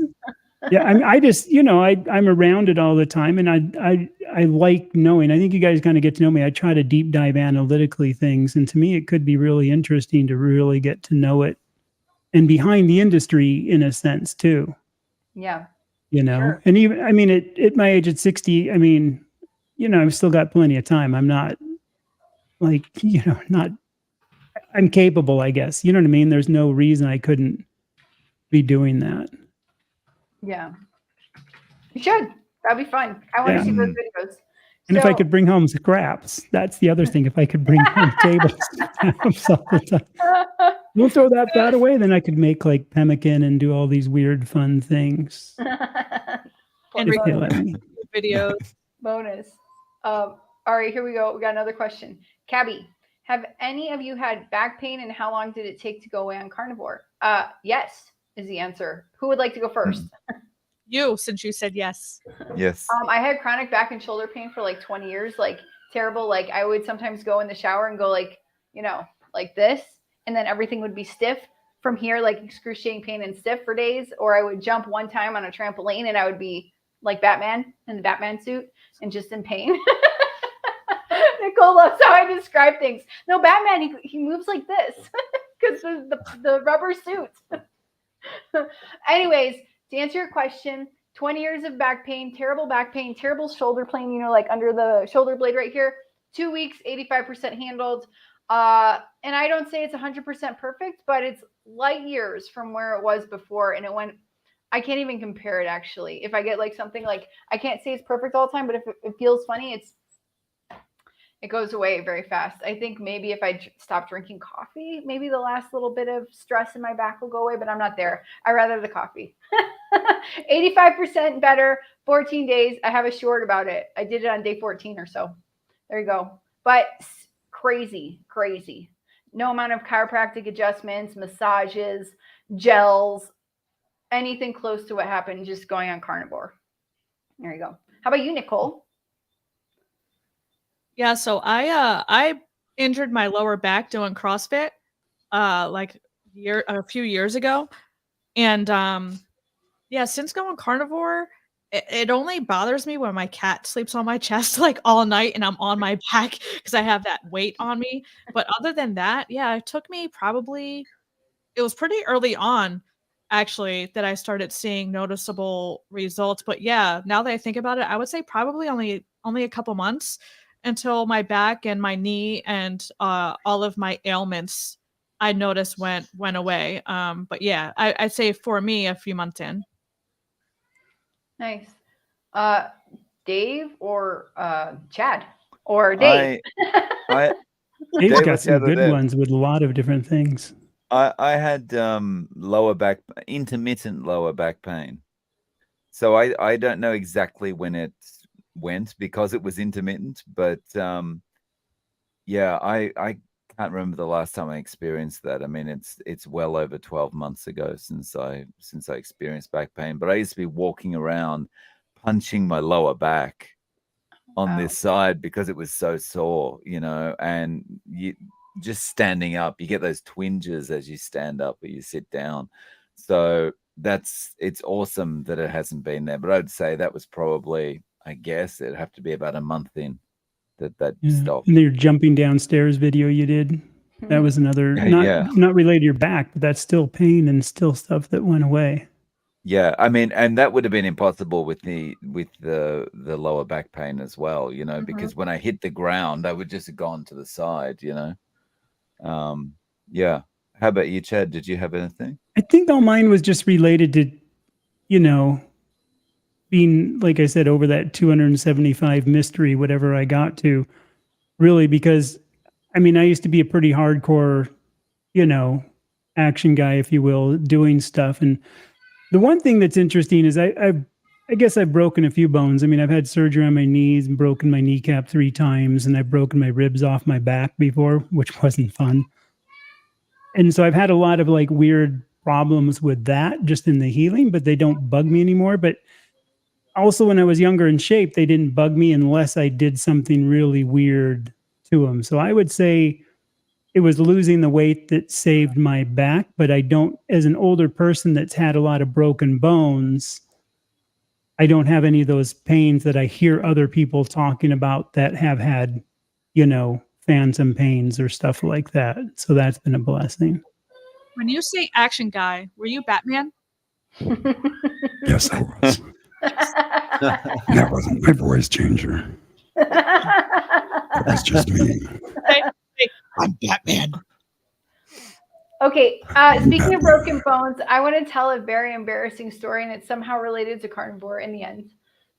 Yeah, I just, you know, I'm around it all the time, and I like knowing. I think you guys kind of get to know me. I try to deep dive analytically things, and to me, it could be really interesting to really get to know it and behind the industry in a sense too. Yeah. You know, and even, I mean, at my age, at 60, I mean, you know, I've still got plenty of time. I'm not like, you know, I'm capable, I guess. You know what I mean? There's no reason I couldn't be doing that. Yeah. You should. That'd be fun. I want to see those videos. And if I could bring home scraps, that's the other thing. If I could bring home tables all the time. We'll throw that fat away, then I could make like pemmican and do all these weird fun things. And videos. Bonus. All right, here we go. We got another question. Cabby, Have any of you had back pain, and how long did it take to go away on carnivore? Yes is the answer. Who would like to go first? You, since you said yes. Yes. I had chronic back and shoulder pain for like 20 years, like terrible. Like I would sometimes go in the shower and go like, like this, and then everything would be stiff from here, like excruciating pain and stiff for days. Or I would jump one time on a trampoline and I would be like Batman in the Batman suit and just in pain. Nicole loves how I describe things. No, Batman, he moves like this because the rubber suit. Anyways, to answer your question, 20 years of back pain, terrible shoulder pain, like under the shoulder blade right here. 2 weeks, 85% handled. And I don't say it's 100% perfect, but it's light years from where it was before. And I can't even compare it actually. If I get like something like, I can't say it's perfect all the time, but if it feels funny, it goes away very fast. I think maybe if I stop drinking coffee, maybe the last little bit of stress in my back will go away, but I'm not there. I rather the coffee. 85% better, 14 days. I have a short about it. I did it on day 14 or so. There you go. But crazy. No amount of chiropractic adjustments, massages, gels, anything close to what happened just going on carnivore. There you go. How about you, Nicole? Yeah, so I injured my lower back doing CrossFit like a few years ago. And yeah, since going carnivore, it only bothers me when my cat sleeps on my chest like all night and I'm on my back because I have that weight on me. But other than that, yeah, it took me it was pretty early on actually that I started seeing noticeable results. But yeah, now that I think about it, I would say probably only a couple months until my back and my knee and all of my ailments I noticed went away. But yeah, I'd say for me a few months in. Nice. Dave or Chad or Dave? Dave's Dave, got what's the some other good there? ones with a lot of different things. I had intermittent lower back pain. So I don't know exactly when it went because it was intermittent, but yeah, I can't remember the last time I experienced that. I mean, it's well over 12 months ago since I experienced back pain, but I used to be walking around punching my lower back on this side because it was so sore, and you just standing up, you get those twinges as you stand up or you sit down. So it's awesome that it hasn't been there, but I'd say that was probably, I guess it'd have to be about a month in that stopped. And your jumping downstairs video you did, that was another, not related to your back, but that's still pain and still stuff that went away. Yeah, I mean, and that would have been impossible with the lower back pain as well, because when I hit the ground, I would just have gone to the side, Yeah. How about you, Chad? Did you have anything? I think all mine was just related to, being, like I said, over that 275 mystery, whatever I got to, really, because I mean, I used to be a pretty hardcore, action guy, if you will, doing stuff. And the one thing that's interesting is I guess I've broken a few bones. I mean, I've had surgery on my knees and broken my kneecap 3 times, and I've broken my ribs off my back before, which wasn't fun. And so I've had a lot of like weird problems with that just in the healing, but they don't bug me anymore. But also when I was younger in shape, they didn't bug me unless I did something really weird to them. So I would say it was losing the weight that saved my back, but I don't, as an older person that's had a lot of broken bones, I don't have any of those pains that I hear other people talking about that have had, phantom pains or stuff like that. So that's been a blessing. When you say action guy, were you Batman? Yes, I was. That wasn't my voice changer. That's just me. I'm Batman. Okay, speaking of broken bones, I want to tell a very embarrassing story, and it's somehow related to carnivore in the end.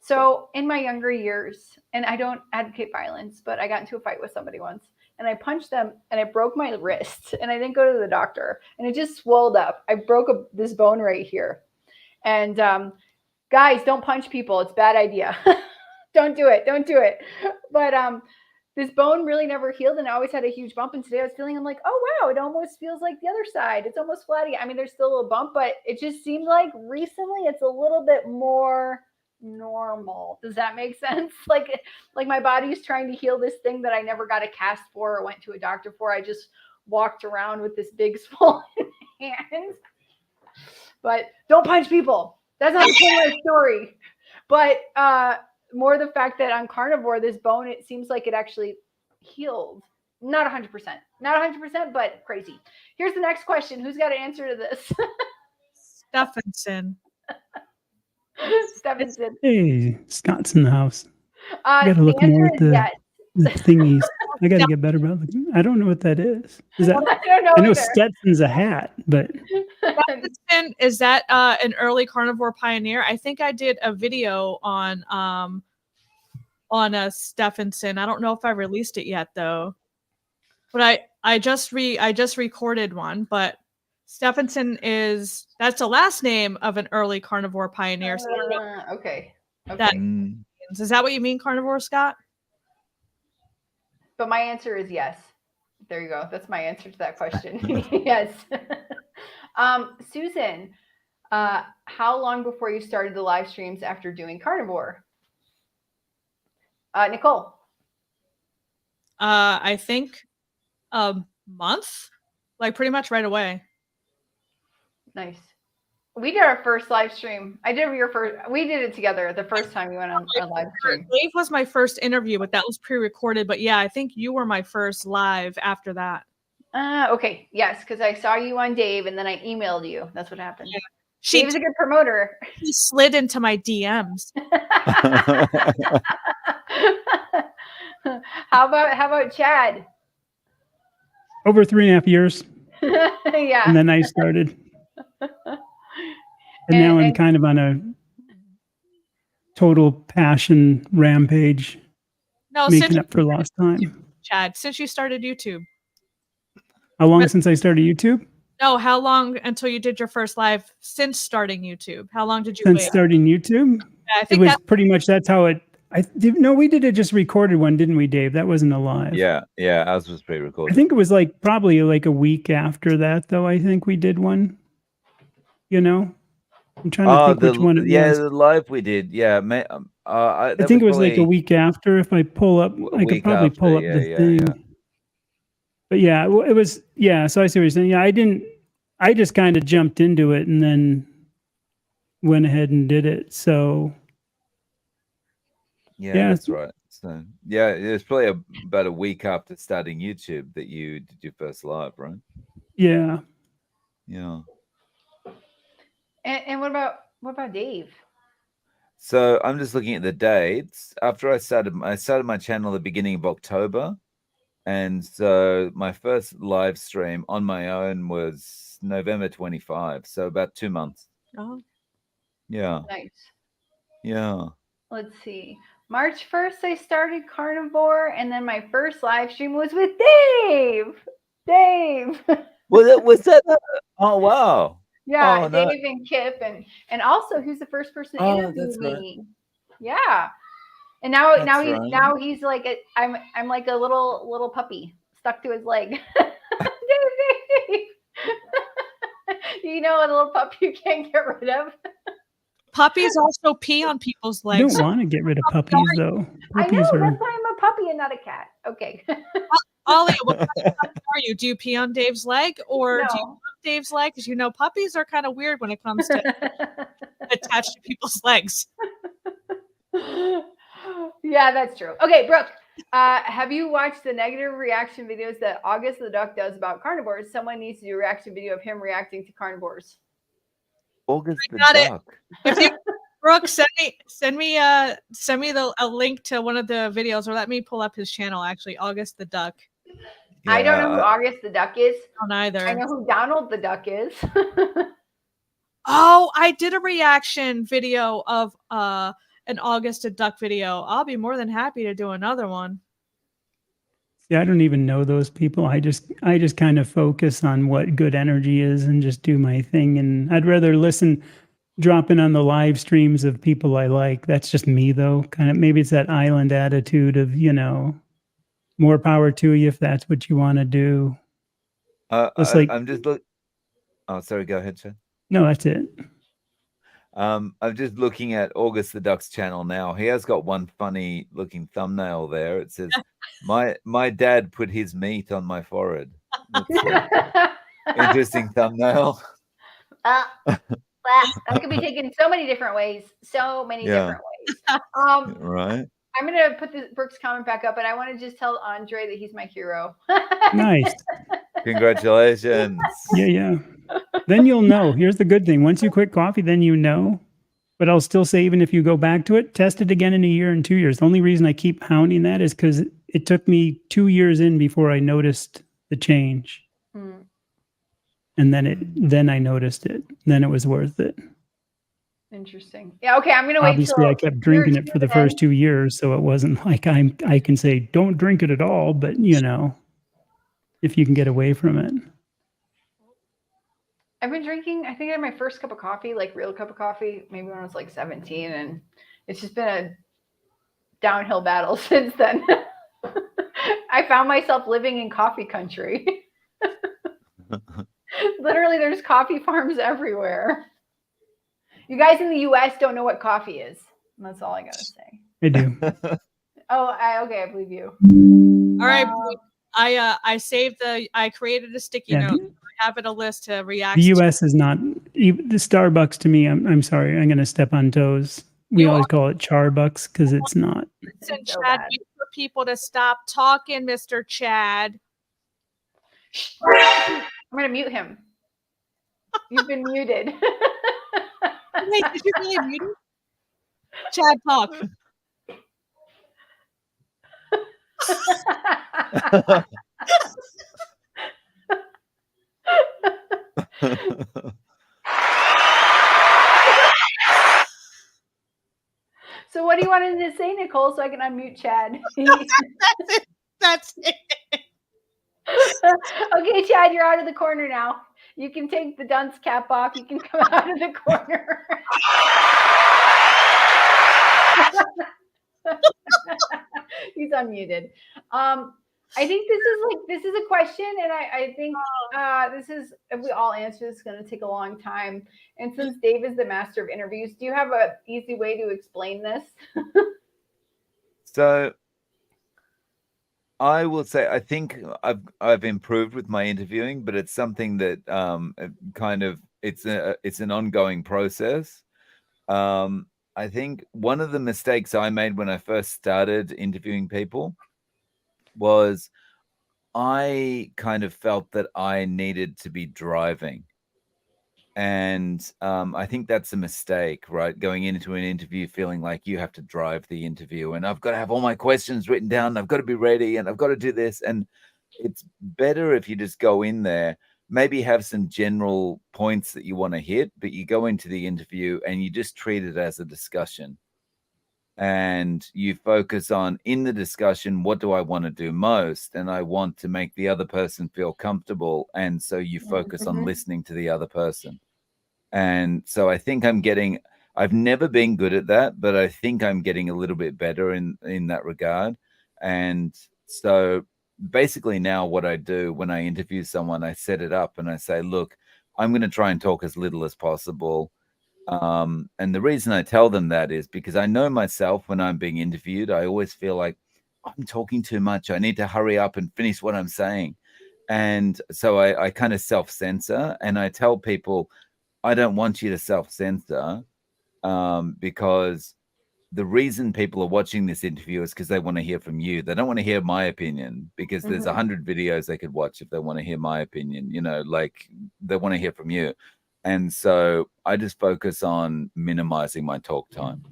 So in my younger years, and I don't advocate violence, but I got into a fight with somebody once, and I punched them, and I broke my wrist, and I didn't go to the doctor, and it just swelled up. I broke this bone right here. And guys, don't punch people. It's a bad idea. Don't do it. But this bone really never healed, and I always had a huge bump. And today I was feeling, I'm like, oh wow, it almost feels like the other side. It's almost flat again. I mean, there's still a little bump, but it just seems like recently it's a little bit more normal. Does that make sense? Like my body's trying to heal this thing that I never got a cast for or went to a doctor for. I just walked around with this big swollen hand. But don't punch people. That's not the point of the story. But more the fact that on carnivore, this bone, it seems like it actually healed. Not 100%. Not 100%, but crazy. Here's the next question. Who's got an answer to this? Stephenson. Stephenson. Hey, Scott's in the house. I The gotta look more answer at is yes. the thingies. I gotta get better about looking. I don't know what that is. Is that? I don't know I know either. Stetson's a hat, but Stephenson, is that an early carnivore pioneer? I think I did a video on a Stephenson. I don't know if I released it yet though. But I just recorded one, but Stephenson that's the last name of an early carnivore pioneer. So I don't know Okay. that is that what you mean, carnivore, Scott? But my answer is yes. There you go. That's my answer to that question. Yes. Susan, how long before you started the live streams after doing carnivore? Nicole. I think a month, like pretty much right away. Nice. We did our first live stream. We did it together the first time we went on a live stream. Dave was my first interview, but that was pre-recorded. But yeah, I think you were my first live after that. Okay. Yes, because I saw you on Dave and then I emailed you. That's what happened. Yeah. Dave's a good promoter. He slid into my DMs. How about Chad? over 3.5 years. Yeah. And then I started. And now I'm kind of on a total passion rampage, making up for lost time. Chad, since you started YouTube. How long since I started YouTube? No, how long until you did your first live since starting YouTube? How long did you Since wait? starting YouTube? Yeah, I think it was pretty much, that's how it, no, we did a just recorded one, didn't we, Dave? That wasn't a live. Yeah, ours was pre-recorded. I think it was probably a week after that, though. I think we did one. You know, I'm trying to think which one it was. Yeah, the live we did. Yeah, I think it was like a week after. If I pull up, I could probably pull up the thing. Yeah. But yeah, it was. Yeah, so I see what you're saying. Yeah, I just kind of jumped into it and then went ahead and did it. So. Yeah, that's right. So yeah, it was probably about a week after starting YouTube that you did your first live, right? Yeah. Yeah. And what about Dave? So I'm just looking at the dates. After I started my channel at the beginning of October, and so my first live stream on my own was November 25. So about 2 months. Oh. Yeah. Nice. Yeah. Let's see. March 1st, I started carnivore, and then my first live stream was with Dave. Was that? Oh wow. Yeah, Oh, no. Dave and Kip, and also who's the first person to interview me. Right. Yeah, and now he's like I'm like a little puppy stuck to his leg. Dave. You know, a little puppy you can't get rid of. Puppies also pee on people's legs. You don't want to get rid of puppies, though. Puppies I know, that's why I'm a puppy and not a cat. Okay. Ollie, what kind of puppy are you? Do you pee on Dave's leg or No. do you pee on Dave's leg? Because you know puppies are kind of weird when it comes to attached to people's legs. Yeah, that's true. Okay, Brooke, have you watched the negative reaction videos that August the Duck does about carnivores? Someone needs to do a reaction video of him reacting to carnivores. August the Duck. If you, Brooke, send me a link to one of the videos, or let me pull up his channel. Actually, August the Duck. Yeah, I don't know who August the Duck is. I don't either. I know who Donald the Duck is. Oh, I did a reaction video of an August the Duck video. I'll be more than happy to do another one. Yeah, I don't even know those people. I just kind of focus on what good energy is and just do my thing. And I'd rather drop in on the live streams of people I like. That's just me, though. Kind of maybe it's that island attitude of, more power to you if that's what you want to do. It's like, I'm just look. Oh, sorry. Go ahead, Chad. no, that's it. I'm just looking at August the Duck's channel now. He has got one funny looking thumbnail there. It says, "My dad put his meat on my forehead." That's interesting thumbnail. Well, that could be taken so many different ways. So many different ways. Right. I'm gonna put this Brooks comment back up, and I want to just tell Andre that he's my hero. Nice. Congratulations. Yeah. Then you'll know. Here's the good thing. Once you quit coffee, then you know. But I'll still say, even if you go back to it, test it again in a year and 2 years. The only reason I keep hounding that is because it took me 2 years in before I noticed the change. Mm. And then I noticed it. Then it was worth it. Interesting. Yeah. Okay. I'm gonna wait. Obviously, I kept drinking it for the first 2 years, so it wasn't like I can say don't drink it at all. But if you can get away from it. I've been drinking, I think I had my first cup of coffee, like real cup of coffee, maybe when I was like 17, and it's just been a downhill battle since then. I found myself living in coffee country. Literally, there's coffee farms everywhere. You guys in the US don't know what coffee is. That's all I gotta say. I do. Okay, I believe you. All right. I created a sticky note. I have it a list to react. The US is not the Starbucks to me. I'm sorry. I'm going to step on toes. We always call it Charbucks because it's not. Listen, Chad, wait for people to stop talking, Mr. Chad. I'm going to mute him. You've been muted. Wait, did you really mute him? Chad, talk. So what do you want him to say, Nicole, so I can unmute Chad? That's it. Okay, Chad, you're out of the corner now. You can take the dunce cap off. You can come out of the corner. He's unmuted. I think this is a question, and I think this is, if we all answer this, it's going to take a long time. And since Dave is the master of interviews, do you have an easy way to explain this? So I will say I think I've improved with my interviewing, but it's something that it's an ongoing process. I think one of the mistakes I made when I first started interviewing people was I kind of felt that I needed to be driving. And I think that's a mistake, right? Going into an interview feeling like you have to drive the interview and I've got to have all my questions written down. I've got to be ready and I've got to do this. And it's better if you just go in there, maybe have some general points that you want to hit, but you go into the interview and you just treat it as a discussion. And you focus on, in the discussion, what do I want to do most? And I want to make the other person feel comfortable. And so you focus on listening to the other person. And so I think I've never been good at that, but I think I'm getting a little bit better in that regard. And so basically now what I do when I interview someone, I set it up and I say, look, I'm going to try and talk as little as possible. And the reason I tell them that is because I know myself when I'm being interviewed, I always feel like I'm talking too much. I need to hurry up and finish what I'm saying. And so I kind of self-censor, and I tell people, I don't want you to self-censor because the reason people are watching this interview is because they want to hear from you. They don't want to hear my opinion because there's 100 videos they could watch if they want to hear my opinion, like they want to hear from you. And so I just focus on minimizing my talk time.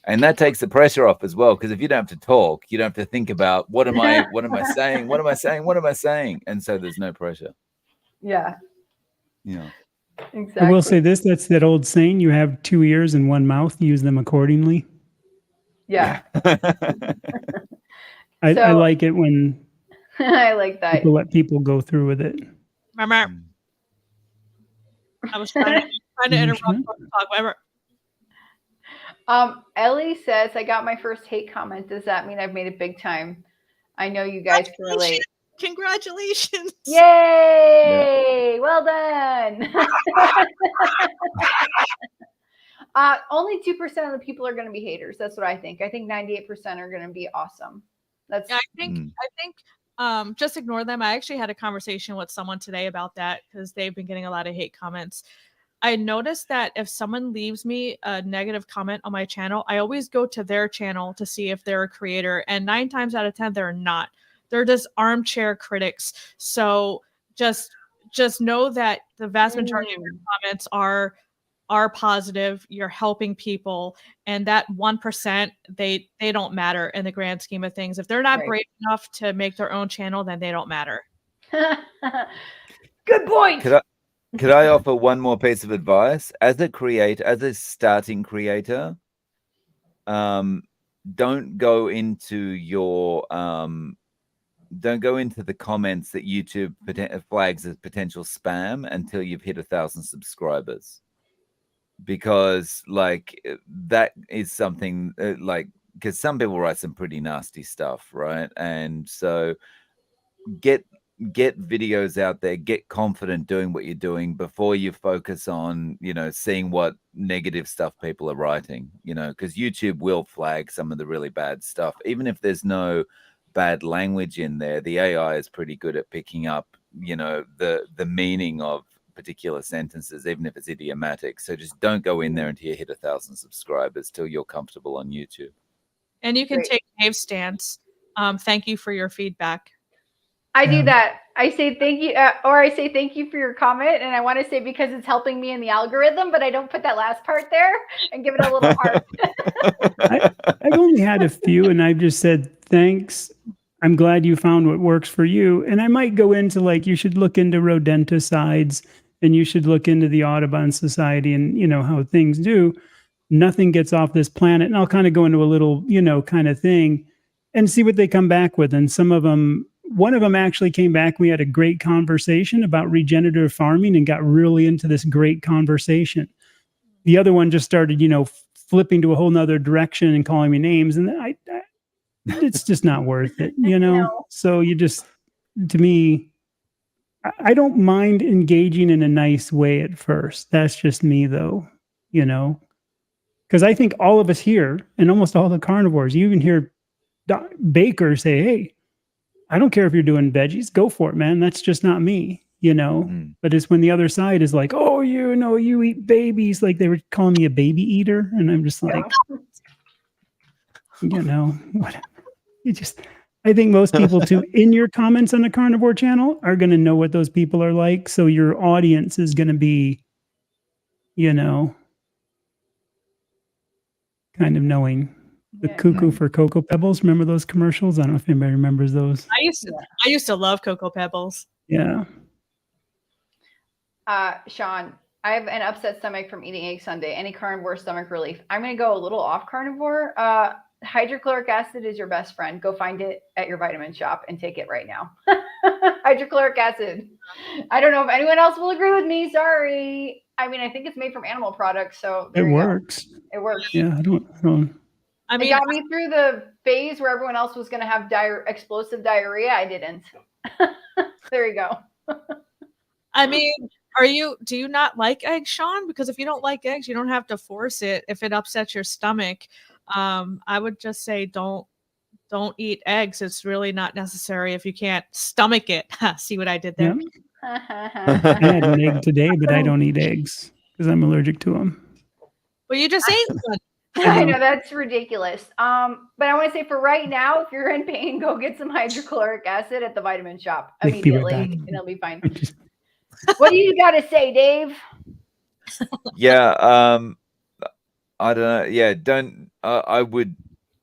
And that takes the pressure off as well, because if you don't have to talk, you don't have to think about what am I saying? And so there's no pressure. Yeah. Yeah. Exactly. I will say this, that's that old saying, you have 2 ears and 1 mouth, use them accordingly. Yeah. I like it when I like that. people let people go through with it. I was trying to interrupt talk, whatever. Ellie says, I got my first hate comment. Does that mean I've made it big time? I know you guys can relate. Congratulations. Yay! Well done. Only 2% of the people are going to be haters. That's what I think. I think 98% are going to be awesome. That's. Yeah, I think just ignore them. I actually had a conversation with someone today about that because they've been getting a lot of hate comments. I noticed that if someone leaves me a negative comment on my channel, I always go to their channel to see if they're a creator. And 9 times out of 10, they're not. They're just armchair critics. So just know that the vast majority of your comments are positive. You're helping people, and that 1%, they don't matter in the grand scheme of things. If they're not brave enough to make their own channel, then they don't matter. Good point. Could I offer one more piece of advice? As a starting creator, don't go into the comments that YouTube flags as potential spam until you've hit 1,000 subscribers, because like that is something because some people write some pretty nasty stuff, right? And so get videos out there, get confident doing what you're doing before you focus on, seeing what negative stuff people are writing, because YouTube will flag some of the really bad stuff. Even if there's no bad language in there, the AI is pretty good at picking up, the meaning of particular sentences, even if it's idiomatic. So just don't go in there until you hit 1,000 subscribers till you're comfortable on YouTube. And you can take Dave's stance. Thank you for your feedback. I do that. I say thank you, or I say thank you for your comment, and I want to say because it's helping me in the algorithm, but I don't put that last part there and give it a little heart. I've only had a few, and I've just said thanks. I'm glad you found what works for you. And I might go into you should look into rodenticides, and you should look into the Audubon Society, and how things do. Nothing gets off this planet, and I'll kind of go into a little kind of thing, and see what they come back with. And some of them. One of them actually came back. We had a great conversation about regenerative farming and got really into this great conversation. The other one just started, flipping to a whole nother direction and calling me names. And it's just not worth it, No. So to me, I don't mind engaging in a nice way at first. That's just me though, because I think all of us here and almost all the carnivores, you even hear Baker say, hey, I don't care if you're doing veggies, go for it, man. That's just not me, But it's when the other side is like, oh, you eat babies. Like they were calling me a baby eater. And I'm just like, whatever. I think most people too, in your comments on the carnivore channel are going to know what those people are like. So your audience is going to be, kind of knowing. The cuckoo for Cocoa Pebbles. Remember those commercials? I don't know if anybody remembers those. I used to love Cocoa Pebbles. Yeah. Sean, I have an upset stomach from eating egg Sunday. Any carnivore stomach relief? I'm going to go a little off carnivore. Hydrochloric acid is your best friend. Go find it at your vitamin shop and take it right now. Hydrochloric acid. I don't know if anyone else will agree with me. Sorry. I mean, I think it's made from animal products, so it works. It works. Yeah, I don't. I mean, it got me through the phase where everyone else was going to have explosive diarrhea. I didn't. There you go. I mean, do you not like eggs, Sean? Because if you don't like eggs, you don't have to force it. If it upsets your stomach, I would just say don't eat eggs. It's really not necessary if you can't stomach it. See what I did there? Yeah. I had an egg today, but I don't eat eggs because I'm allergic to them. Well, you just ate one. I know that's ridiculous. But I want to say for right now, if you're in pain, go get some hydrochloric acid at the vitamin shop immediately, and it'll be fine. What do you got to say, Dave? Yeah, I don't know. Yeah, I would,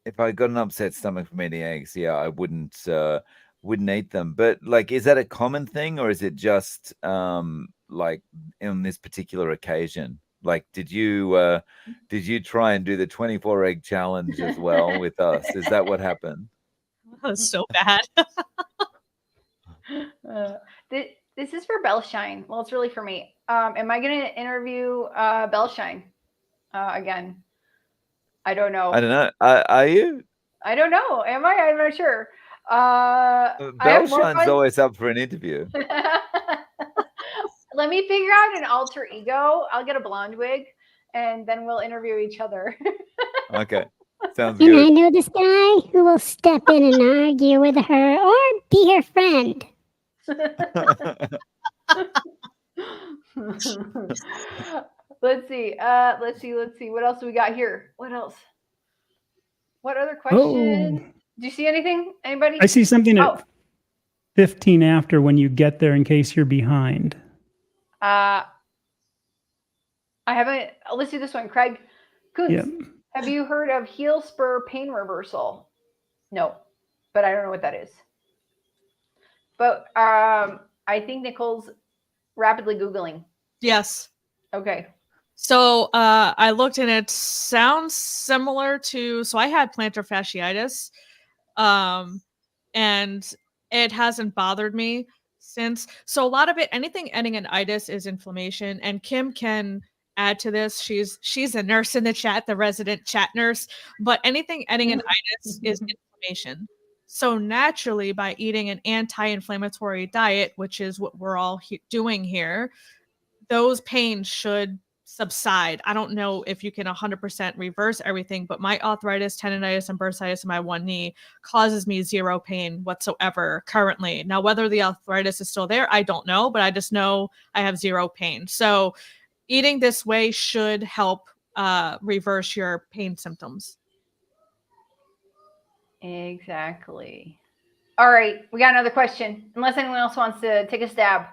if I got an upset stomach from eating eggs, I wouldn't eat them. But is that a common thing, or is it just on this particular occasion? Did you try and do the 24 egg challenge as well with us? Is that what happened? That was so bad. This is for Bellshine. Well, it's really for me. Am I going to interview Bellshine again? I don't know. I don't know. Are you? I don't know. Am I? I'm not sure. I have Bell more Shine's fun. always up for an interview. Let me figure out an alter ego. I'll get a blonde wig, and then we'll interview each other. Okay, sounds And I good. know this guy who will step in and argue with her or be her friend. Let's see. Let's see. What else do we got here? What else? What other Oh, question? Do you see anything? Anybody? I see something Oh. at 15 after when you get there in case you're behind. I haven't. Let's do this one. Craig Kuntz. Yep. Have you heard of heel spur pain reversal? No, but I don't know what that is. But I think Nicole's rapidly Googling. Yes. Okay. So I looked and it sounds similar to, so I had plantar fasciitis, and it hasn't bothered me since. So a lot of it, anything ending in itis is inflammation. And Kim can add to this. She's a nurse in the chat, the resident chat nurse, but anything ending in itis is inflammation. So naturally, by eating an anti-inflammatory diet, which is what we're all doing here, those pains should subside. I don't know if you can 100% reverse everything, but my arthritis, tendonitis, and bursitis in my one knee causes me zero pain whatsoever currently. Now, whether the arthritis is still there, I don't know, but I just know I have zero pain. So eating this way should help reverse your pain symptoms. Exactly. All right. We got another question. Unless anyone else wants to take a stab.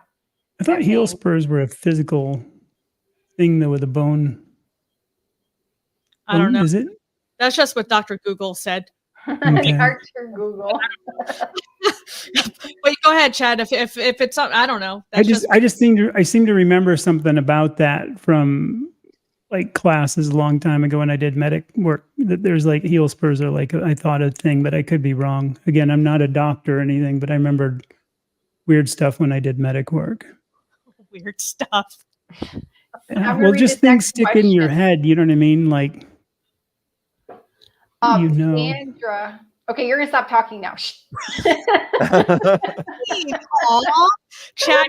I thought at heel pain. spurs were a physical thing though with a bone. I don't know. Is it? That's just what Dr. Google said. Okay. Dr. Google. Wait, go ahead, Chad. If it's something, I don't know. I seem to remember something about that from like classes a long time ago when I did medic work, that there's like heel spurs are like, I thought a thing, but I could be wrong. Again, I'm not a doctor or anything, but I remembered weird stuff when I did medic work. Weird stuff. Yeah, well, just things stick in your head. You know what I mean? Like, you know. Sandra. Okay, you're gonna stop talking now. Chad.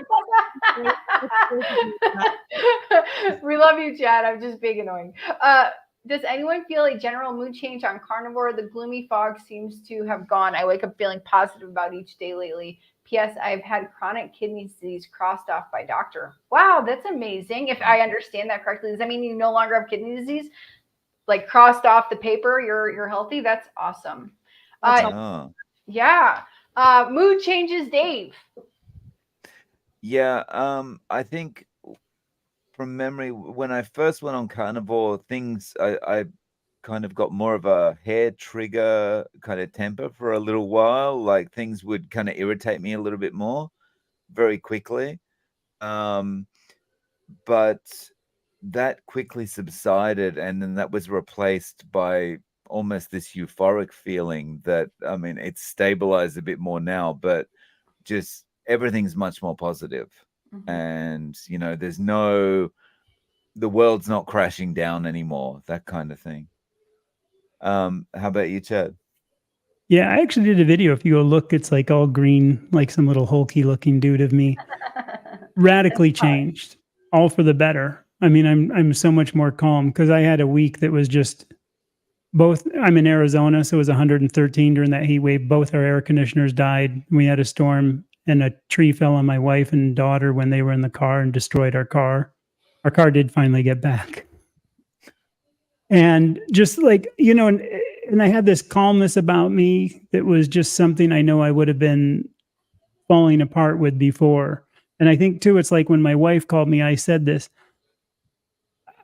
We love you, Chad. I'm just being annoying. Does anyone feel a general mood change on carnivore? The gloomy fog seems to have gone. I wake up feeling positive about each day lately. P.S. I've had chronic kidney disease crossed off by doctor. Wow, that's amazing. If I understand that correctly, does that mean you no longer have kidney disease? Like crossed off the paper, you're healthy? That's awesome. Yeah. Mood changes, Dave. Yeah, I think from memory, when I first went on carnivore, things I kind of got more of a hair trigger kind of temper for a little while. Like things would kind of irritate me a little bit more very quickly. But that quickly subsided, and then that was replaced by almost this euphoric feeling that, I mean, it's stabilized a bit more now, but just everything's much more positive. And, you know, the world's not crashing down anymore, that kind of thing. How about you, Chad? Yeah, I actually did a video. If you go look, it's like all green, like some little hulky looking dude of me. Radically changed, all for the better. I mean, I'm so much more calm because I had a week that was just both. I'm in Arizona, so it was 113 during that heat wave. Both our air conditioners died. We had a storm, and a tree fell on my wife and daughter when they were in the car and destroyed our car. Our car did finally get back. And just like, you know, and I had this calmness about me that was just something I know I would have been falling apart with before. And I think too, it's like when my wife called me, I said this,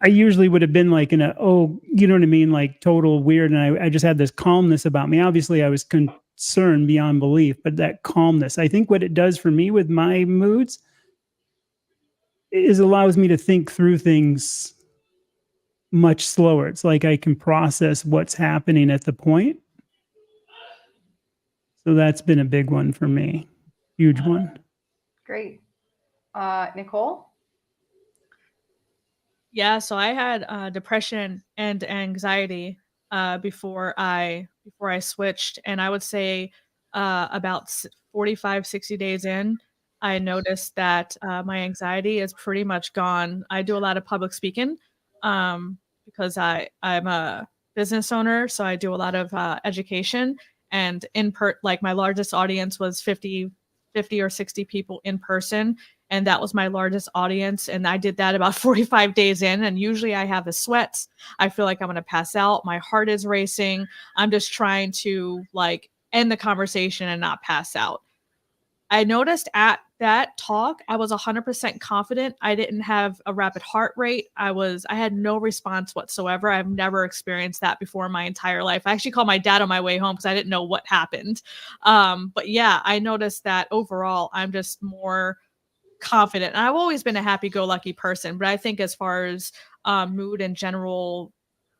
I usually would have been like you know what I mean? Like total weird. And I just had this calmness about me. Obviously I was concerned beyond belief, but that calmness, I think what it does for me with my moods is allows me to think through things much slower. It's like I can process what's happening at the point. So that's been a big one for me. Huge one. Great. Nicole? Yeah, so I had depression and anxiety before I switched, and I would say about 45, 60 days in, I noticed that my anxiety is pretty much gone. I do a lot of public speaking because I'm a business owner, so I do a lot of education. And like my largest audience was 50 or 60 people in person, and that was my largest audience. And I did that about 45 days in, and usually I have the sweats. I feel like I'm going to pass out. My heart is racing. I'm just trying to like end the conversation and not pass out. I noticed at that talk, I was 100% confident. I didn't have a rapid heart rate. I had no response whatsoever. I've never experienced that before in my entire life. I actually called my dad on my way home because I didn't know what happened. But yeah, I noticed that overall, I'm just more confident. And I've always been a happy-go-lucky person, but I think as far as mood and general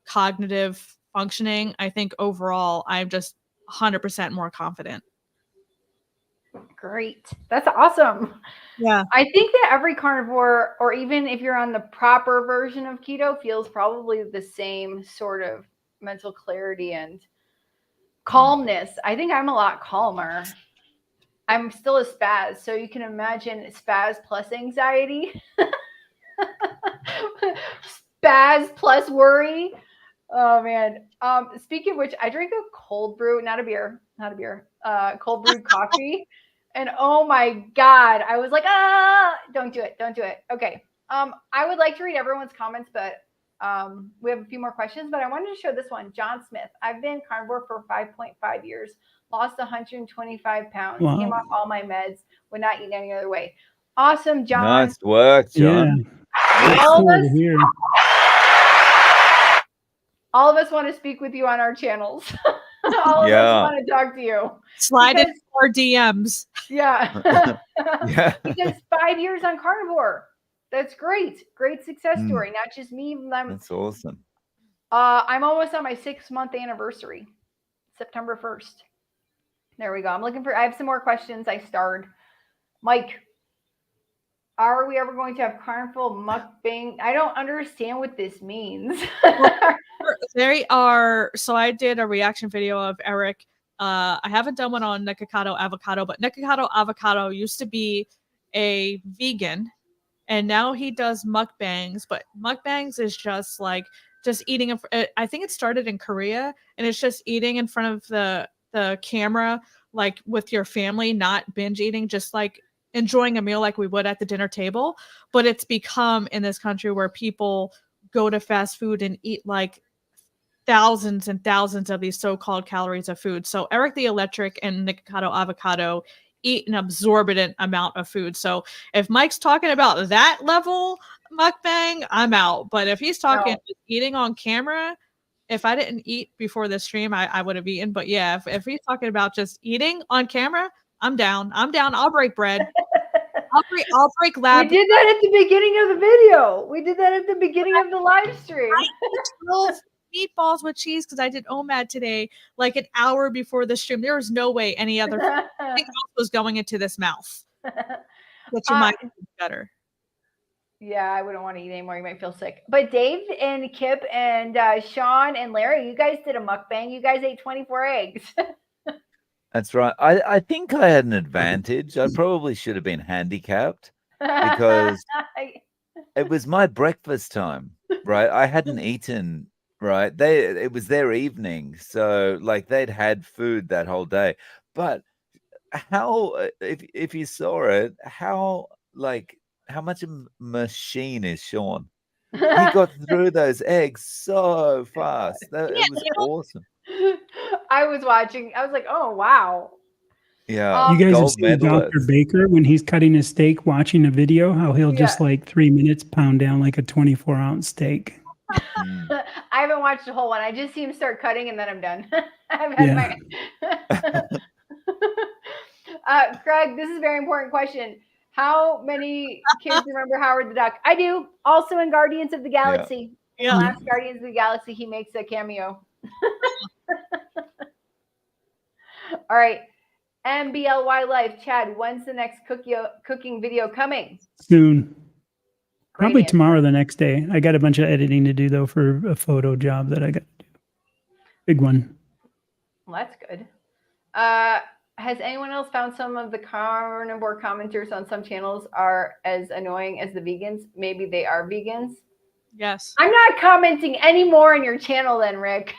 cognitive functioning, I think overall, I'm just 100% more confident. Great. That's awesome. Yeah. I think that every carnivore, or even if you're on the proper version of keto, feels probably the same sort of mental clarity and calmness. I think I'm a lot calmer. I'm still a spaz, so you can imagine spaz plus anxiety. Spaz plus worry. Oh man. Speaking of which, I drink a cold brew, not a beer, cold brewed coffee. And oh my God, I was like, don't do it. Okay. I would like to read everyone's comments, but we have a few more questions, but I wanted to show this one. John Smith. I've been carnivore for 5.5 years, lost 125 pounds, Wow. came off all my meds, would not eat any other way. Awesome, John. Nice work, John. Yeah. All Cool of to us, hear. all of us want to speak with you on our channels. All of us want to talk to you. Slide in our DMs. Yeah. Yeah. Because 5 years on carnivore. That's great. Great success story. Not just me. That's awesome. I'm almost on my 6-month anniversary, September 1st. There we go. I have some more questions. I starred. Mike, are we ever going to have carnival mukbang? I don't understand what this means. So I did a reaction video of Eric. I haven't done one on Nikocado Avocado, but Nikocado Avocado used to be a vegan, and now he does mukbangs. But mukbangs is just eating. I think it started in Korea, and it's just eating in front of the camera, like with your family, not binge eating, just like enjoying a meal like we would at the dinner table. But it's become in this country where people go to fast food and eat like thousands and thousands of these so-called calories of food. So Eric the Electric and Nikocado Avocado eat an absorbent amount of food. So if Mike's talking about that level mukbang, I'm out. But if he's talking eating on camera, if I didn't eat before the stream, I would have eaten. But yeah, if he's talking about just eating on camera, I'm down. I'll break bread. I'll break lab. We did that at the beginning of the video. We did that at the beginning of the live stream. I ate 12 meatballs with cheese because I did OMAD today, like an hour before the stream. There was no way any other thing else was going into this mouth. But you might be better. Yeah, I wouldn't want to eat anymore. You might feel sick. But Dave and Kip and Sean and Larry, you guys did a mukbang. You guys ate 24 eggs. That's right. I think I had an advantage. I probably should have been handicapped because it was my breakfast time, right? I hadn't eaten, right? It was their evening. So like they'd had food that whole day. But how, if you saw it, how much of a machine is Sean? He got through those eggs so fast. It was awesome. I was watching. I was like, oh, wow. Yeah. You guys have Gold seen Dr. medalist. Baker when he's cutting his steak, watching a video, how he'll just like 3 minutes pound down like a 24-ounce steak. I haven't watched the whole one. I just see him start cutting and then I'm done. I've had my Craig, this is a very important question. How many kids remember Howard the Duck? I do. Also in Guardians of the Galaxy. In the last Guardians of the Galaxy, he makes a cameo. All right. MBLY Life. Chad, when's the next cooking video coming? Soon. Probably Great answer. tomorrow or the next day. I got a bunch of editing to do, though, for a photo job that I got to do. Big one. Well, that's good. Has anyone else found some of the carnivore commenters on some channels are as annoying as the vegans? Maybe they are vegans. Yes. I'm not commenting anymore on your channel then, Rick.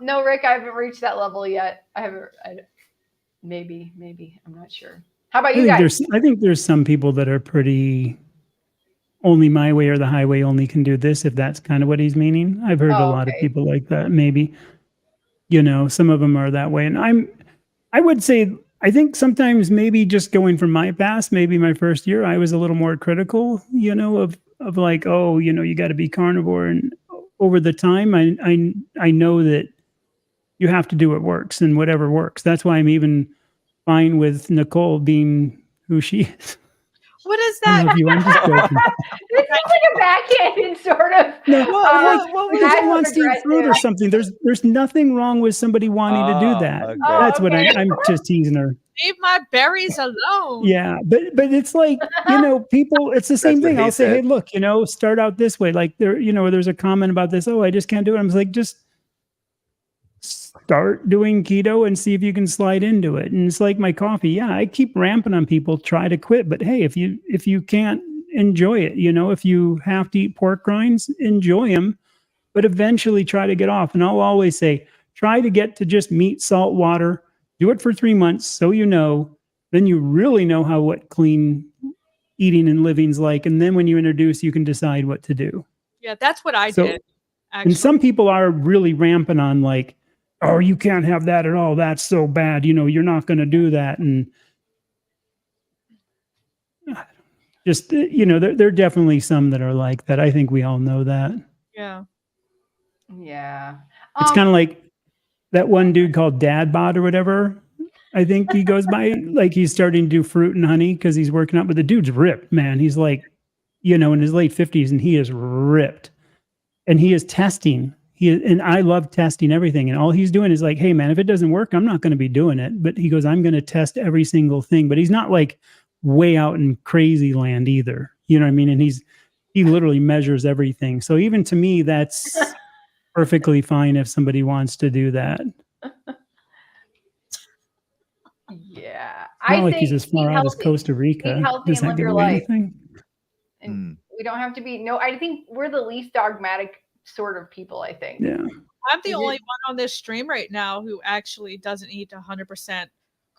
No, Rick, I haven't reached that level yet. Maybe. I'm not sure. How about you guys? I think there's some people that are pretty only my way or the highway only can do this, if that's kind of what he's meaning. I've heard a lot of people like that. Maybe, some of them are that way. And I would say, I think sometimes maybe just going from my past, maybe my first year, I was a little more critical, of like, oh, you got to be carnivore. And over the time, I know that you have to do what works and whatever works. That's why I'm even fine with Nicole being who she is. What is I that? love you. I'm just joking. This is like a backhanded sort of. No, what if she wants to eat fruit or something, there's nothing wrong with somebody wanting to do that. Okay. That's what I'm just teasing her. Leave my berries alone. Yeah, but it's like, people, it's the same That's what thing. he I'll say, said. hey, look, start out this way. Like there's a comment about this. Oh, I just can't do it. I was like, just start doing keto and see if you can slide into it. And it's like my coffee. Yeah, I keep ramping on people, try to quit. But hey, if you can't enjoy it, if you have to eat pork rinds, enjoy them, but eventually try to get off. And I'll always say, try to get to just meat, salt, water. Do it for 3 months so then you really know what clean eating and living's like. And then when you introduce, you can decide what to do. Yeah, that's what I did. Actually. And some people are really rampant on like, oh, you can't have that at all. That's so bad. You're not going to do that. And just, there are definitely some that are like that. I think we all know that. Yeah. Yeah. It's kind of like that one dude called Dadbot or whatever. I think he goes by, like he's starting to do fruit and honey because he's working out, but the dude's ripped, man. He's like, in his late 50s and he is ripped and he is testing. And I love testing everything. And all he's doing is like, hey man, if it doesn't work, I'm not going to be doing it. But he goes, I'm going to test every single thing, but he's not like way out in crazy land either. You know what I mean? And he literally measures everything. So even to me, that's perfectly fine if somebody wants to do that. Yeah. Not like he's as far out as Costa Rica. Eat healthy Does and that live give your away life. anything? And we don't have to be, I think we're the least dogmatic sort of people, I think. Yeah. I'm the only one on this stream right now who actually doesn't eat 100%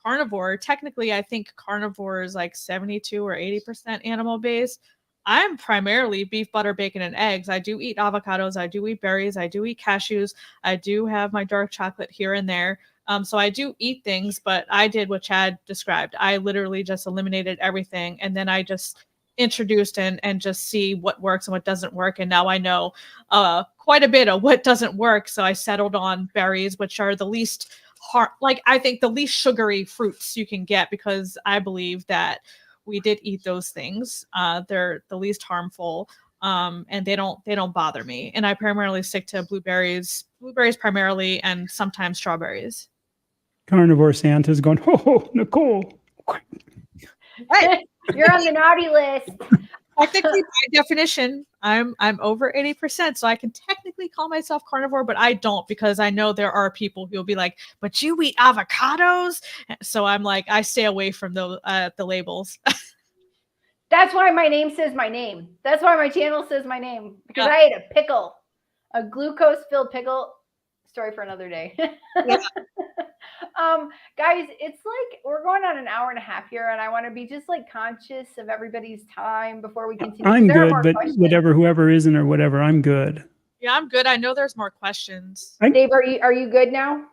carnivore. Technically, I think carnivore is like 72 or 80% animal based. I'm primarily beef, butter, bacon, and eggs. I do eat avocados. I do eat berries. I do eat cashews. I do have my dark chocolate here and there. So I do eat things, but I did what Chad described. I literally just eliminated everything. And then I just introduced and just see what works and what doesn't work. And now I know quite a bit of what doesn't work. So I settled on berries, which are the least I think the least sugary fruits you can get, because I believe that we did eat those things. They're the least harmful. And they don't bother me. And I primarily stick to blueberries primarily, and sometimes strawberries. Carnivore Santa's going, oh, Nicole. Hey, you're on the naughty list. Technically, by definition, I'm over 80%, so I can technically call myself carnivore, but I don't, because I know there are people who will be like, "But you eat avocados," so I'm like, I stay away from the labels. That's why my name says my name. That's why my channel says my name, because I ate a pickle, a glucose-filled pickle. Story for another day. Yeah. Guys, it's like we're going on an hour and a half here, and I want to be just like conscious of everybody's time before we continue. I'm good, but whoever isn't or whatever, I'm good. Yeah, I'm good. I know there's more questions. Dave, are you good now?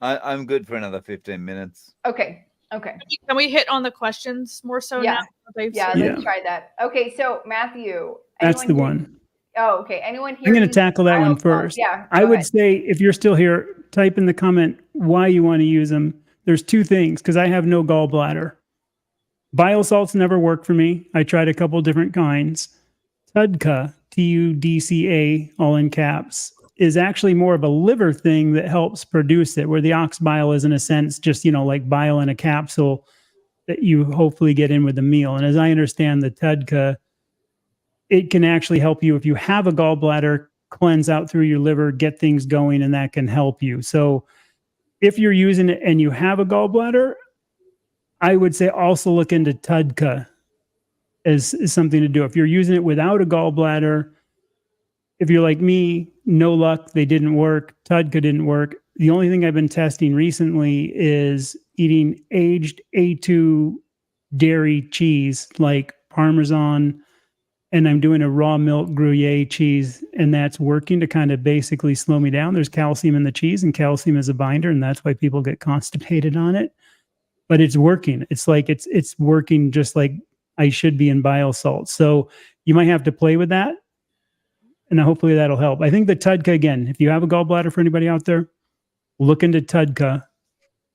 I'm good for another 15 minutes. Okay. Can we hit on the questions more so now? Yeah, let's try that. Okay, so Matthew. That's the one. Oh, okay. Anyone here? I'm going to tackle that one first. Yeah. I would say, if you're still here, type in the comment why you want to use them. There's two things, because I have no gallbladder. Bile salts never work for me. I tried a couple different kinds. TUDCA, TUDCA, all in caps, is actually more of a liver thing that helps produce it, where the ox bile is, in a sense, just, like bile in a capsule that you hopefully get in with a meal. And as I understand the TUDCA, it can actually help you if you have a gallbladder cleanse out through your liver, get things going, and that can help you. So if you're using it and you have a gallbladder, I would say also look into TUDCA as something to do. If you're using it without a gallbladder, if you're like me, no luck, they didn't work. TUDCA didn't work. The only thing I've been testing recently is eating aged A2 dairy cheese like Parmesan, and I'm doing a raw milk Gruyere cheese, and that's working to kind of basically slow me down. There's calcium in the cheese, and calcium is a binder, and that's why people get constipated on it. But it's working. It's like it's working just like I should be in bile salts. So you might have to play with that, and hopefully that'll help. I think the TUDCA, again, if you have a gallbladder, for anybody out there, look into TUDCA.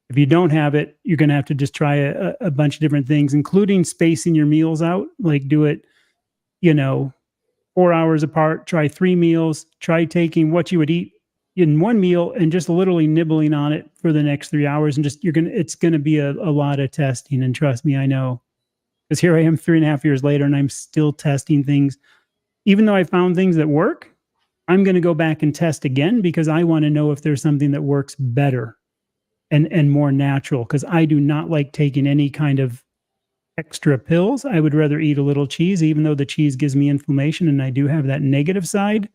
If you don't have it, you're going to have to just try a bunch of different things, including spacing your meals out. Like do it, 4 hours apart, try 3 meals, try taking what you would eat in one meal and just literally nibbling on it for the next 3 hours. And it's going to be a lot of testing. And trust me, I know, because here I am 3.5 years later and I'm still testing things. Even though I found things that work, I'm going to go back and test again because I want to know if there's something that works better and more natural, because I do not like taking any kind of extra pills. I would rather eat a little cheese, even though the cheese gives me inflammation and I do have that negative side.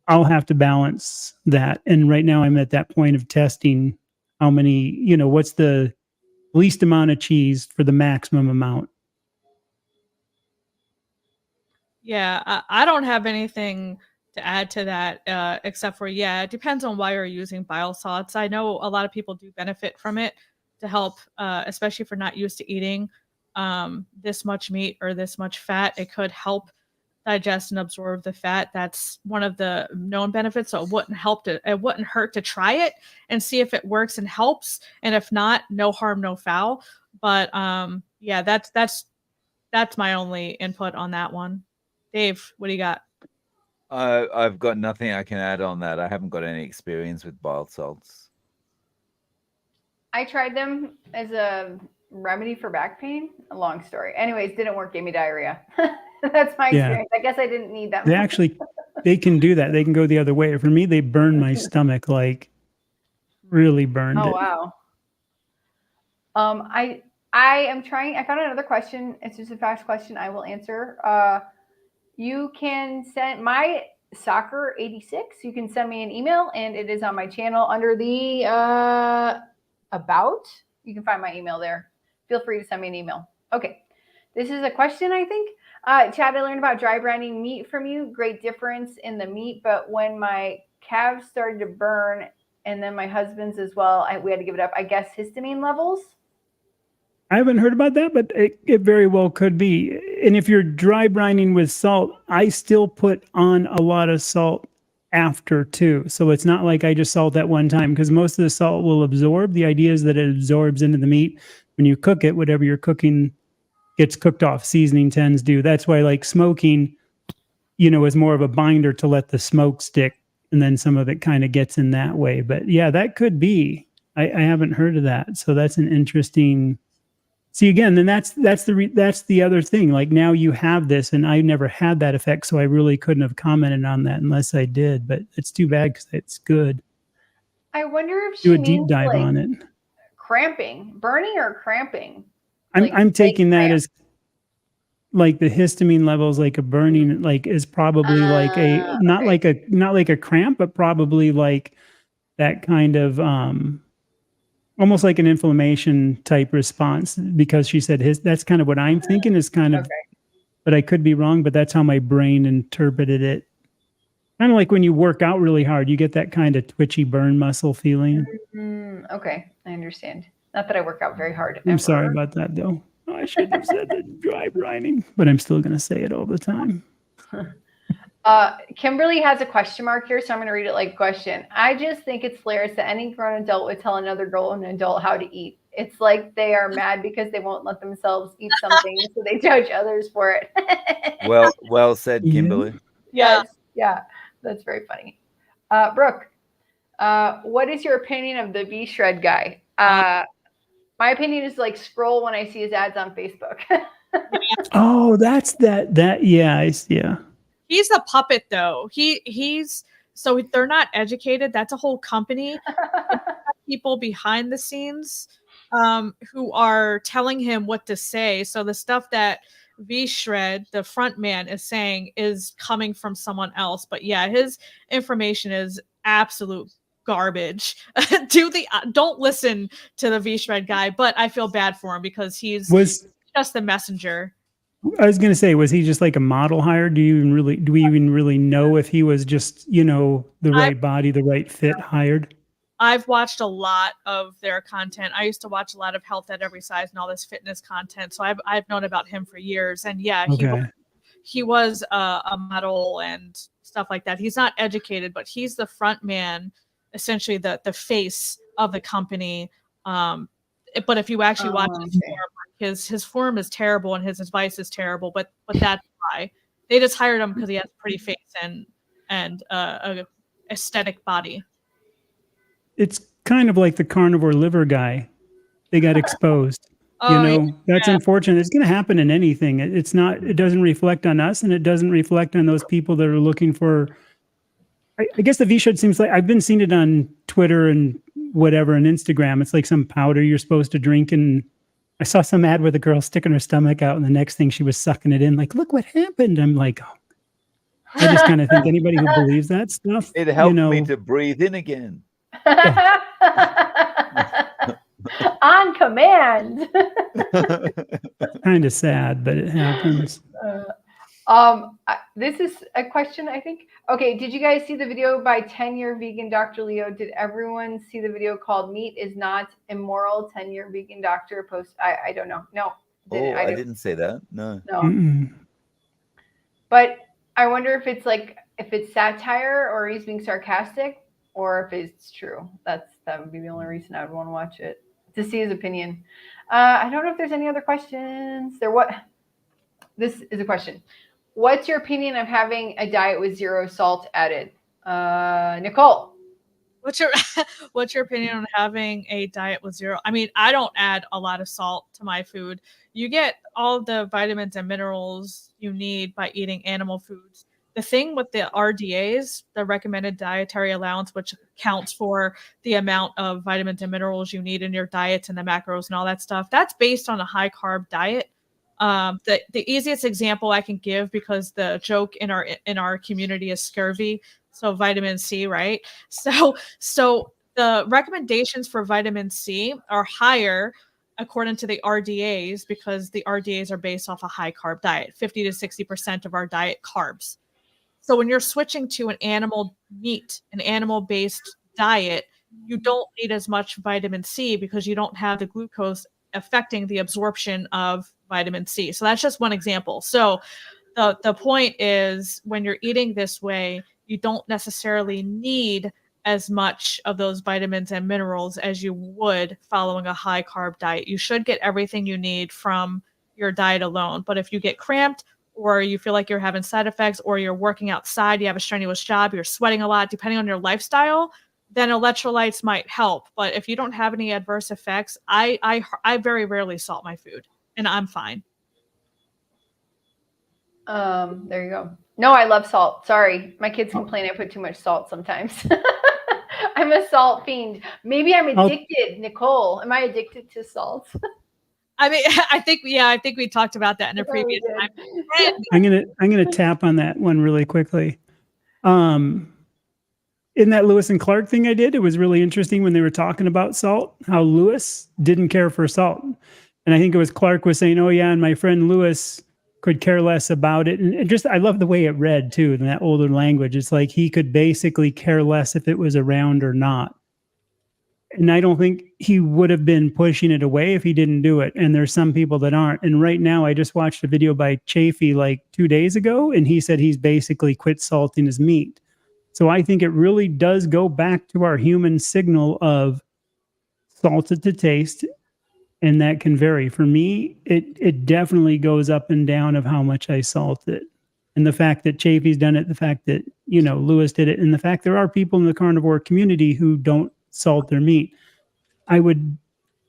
I'll have to balance that. And right now I'm at that point of testing how many, what's the least amount of cheese for the maximum amount. Yeah, I don't have anything to add to that, except for, it depends on why you're using bile salts. I know a lot of people do benefit from it to help, especially if you're not used to eating this much meat or this much fat. It could help digest and absorb the fat. That's one of the known benefits. So it wouldn't hurt to try it and see if it works and helps. And if not, no harm, no foul. But that's my only input on that one. Dave, what do you got? I've got nothing I can add on that. I haven't got any experience with bile salts. I tried them as a remedy for back pain. A long story. Anyways, didn't work. Gave me diarrhea. That's my experience. I guess I didn't need them. They can do that. They can go the other way. For me, they burn my stomach, like really burned it. Oh, wow. I am trying. I found another question. It's just a fast question. I will answer. You can send my soccer 86. You can send me an email, and it is on my channel under the about. You can find my email there. Feel free to send me an email. Okay. This is a question, I think. Chad, I learned about dry brining meat from you. Great difference in the meat, but when my calves started to burn, and then my husband's as well, we had to give it up. I guess histamine levels. I haven't heard about that, but it very well could be. And if you're dry brining with salt, I still put on a lot of salt after too. So it's not like I just salt at one time, because most of the salt will absorb. The idea is that it absorbs into the meat. When you cook it, whatever you're cooking gets cooked off. Seasoning tends to. That's why like smoking, is more of a binder to let the smoke stick. And then some of it kind of gets in that way. But yeah, that could be. I haven't heard of that. So that's an interesting. See, again, then that's the other thing. Like now you have this, and I never had that effect, so I really couldn't have commented on that unless I did. But it's too bad because it's good. I wonder if she do a deep dive on it. Cramping, burning, or cramping. I'm taking that as like the histamine levels, like a burning, like is probably like a not like a cramp, but probably like that kind of almost like an inflammation type response, because she said that's kind of what I'm thinking is kind of, but I could be wrong, but that's how my brain interpreted it. Kind of like when you work out really hard, you get that kind of twitchy burn muscle feeling. Okay, I understand. Not that I work out very hard. I'm sorry about that though. I shouldn't have said the dry brining, but I'm still going to say it all the time. Kimberly has a question mark here, so I'm going to read it like a question. I just think it's hilarious that any grown adult would tell another grown adult how to eat. It's like they are mad because they won't let themselves eat something, so they judge others for it. Well said, Kimberly. Yes, yeah, that's very funny. Brooke, what is your opinion of the V-Shred guy? My opinion is like scroll when I see his ads on Facebook. Oh, that's that. Yeah. He's a puppet, though. He's so they're not educated. That's a whole company. People behind the scenes who are telling him what to say. So the stuff that V-Shred, the front man, is saying is coming from someone else. But yeah, his information is absolute garbage. Don't listen to the V-Shred guy, but I feel bad for him because he's just the messenger. I was going to say, was he just like a model hire? Do we even really know if he was just, the right body, the right fit hired? I've watched a lot of their content. I used to watch a lot of Health at Every Size and all this fitness content. So I've known about him for years. And yeah, he was a model and stuff like that. He's not educated, but he's the front man, essentially the face of the company. But if you actually watch his form is terrible and his advice is terrible. But that's why they just hired him, because he has a pretty face and a aesthetic body. It's kind of like the carnivore liver guy. They got exposed. That's unfortunate. It's going to happen in anything. It doesn't reflect on us, and it doesn't reflect on those people that are looking for. I guess the V-Shred seems like, I've been seeing it on Twitter and whatever, and Instagram. It's like some powder you're supposed to drink. And I saw some ad where the girl sticking her stomach out, and the next thing she was sucking it in. Like, look what happened. I'm like, I just kind of think anybody who believes that stuff. It helped me to breathe in again. On command. Kind of sad, but it happens. This is a question, I think. Okay, did you guys see the video by 10-year vegan Dr. Leo? Did everyone see the video called "Meat is Not Immoral"? 10-year vegan doctor post. I don't know. No. I didn't say that. No. But I wonder if it's satire, or he's being sarcastic, or if it's true. That would be the only reason I would want to watch it, to see his opinion. I don't know if there's any other questions. This is a question. What's your opinion of having a diet with 0 salt added? Nicole. What's your opinion on having a diet with 0? I mean, I don't add a lot of salt to my food. You get all the vitamins and minerals you need by eating animal foods. The thing with the RDAs, the recommended dietary allowance, which counts for the amount of vitamins and minerals you need in your diets and the macros and all that stuff, that's based on a high carb diet. The easiest example I can give, because the joke in our community is scurvy, so vitamin C, right? So the recommendations for vitamin C are higher according to the RDAs, because the RDAs are based off a high carb diet, 50 to 60% of our diet carbs. So when you're switching to an animal based diet, you don't need as much vitamin C, because you don't have the glucose affecting the absorption of vitamin C. So that's just one example. So the point is, when you're eating this way, you don't necessarily need as much of those vitamins and minerals as you would following a high carb diet. You should get everything you need from your diet alone. But if you get cramped, or you feel like you're having side effects, or you're working outside, you have a strenuous job, you're sweating a lot, depending on your lifestyle, then electrolytes might help. But if you don't have any adverse effects, I very rarely salt my food, and I'm fine. There you go. No, I love salt. Sorry. My kids complain I put too much salt sometimes. I'm a salt fiend. Maybe I'm addicted. Nicole, am I addicted to salt? I mean, I think we talked about that in a previous time. I'm gonna tap on that one really quickly. In that Lewis and Clark thing I did, it was really interesting when they were talking about salt, how Lewis didn't care for salt. And I think it was Clark was saying, oh yeah, and my friend Lewis could care less about it. And just, I love the way it read too, in that older language. It's like he could basically care less if it was around or not. And I don't think he would have been pushing it away if he didn't do it. And there's some people that aren't. And right now, I just watched a video by Chafee like 2 days ago, and he said he's basically quit salting his meat. So I think it really does go back to our human signal of salted to taste, and that can vary. For me, it definitely goes up and down of how much I salt it. And the fact that Chafee's done it, the fact that, Lewis did it, and the fact there are people in the carnivore community who don't salt their meat. I would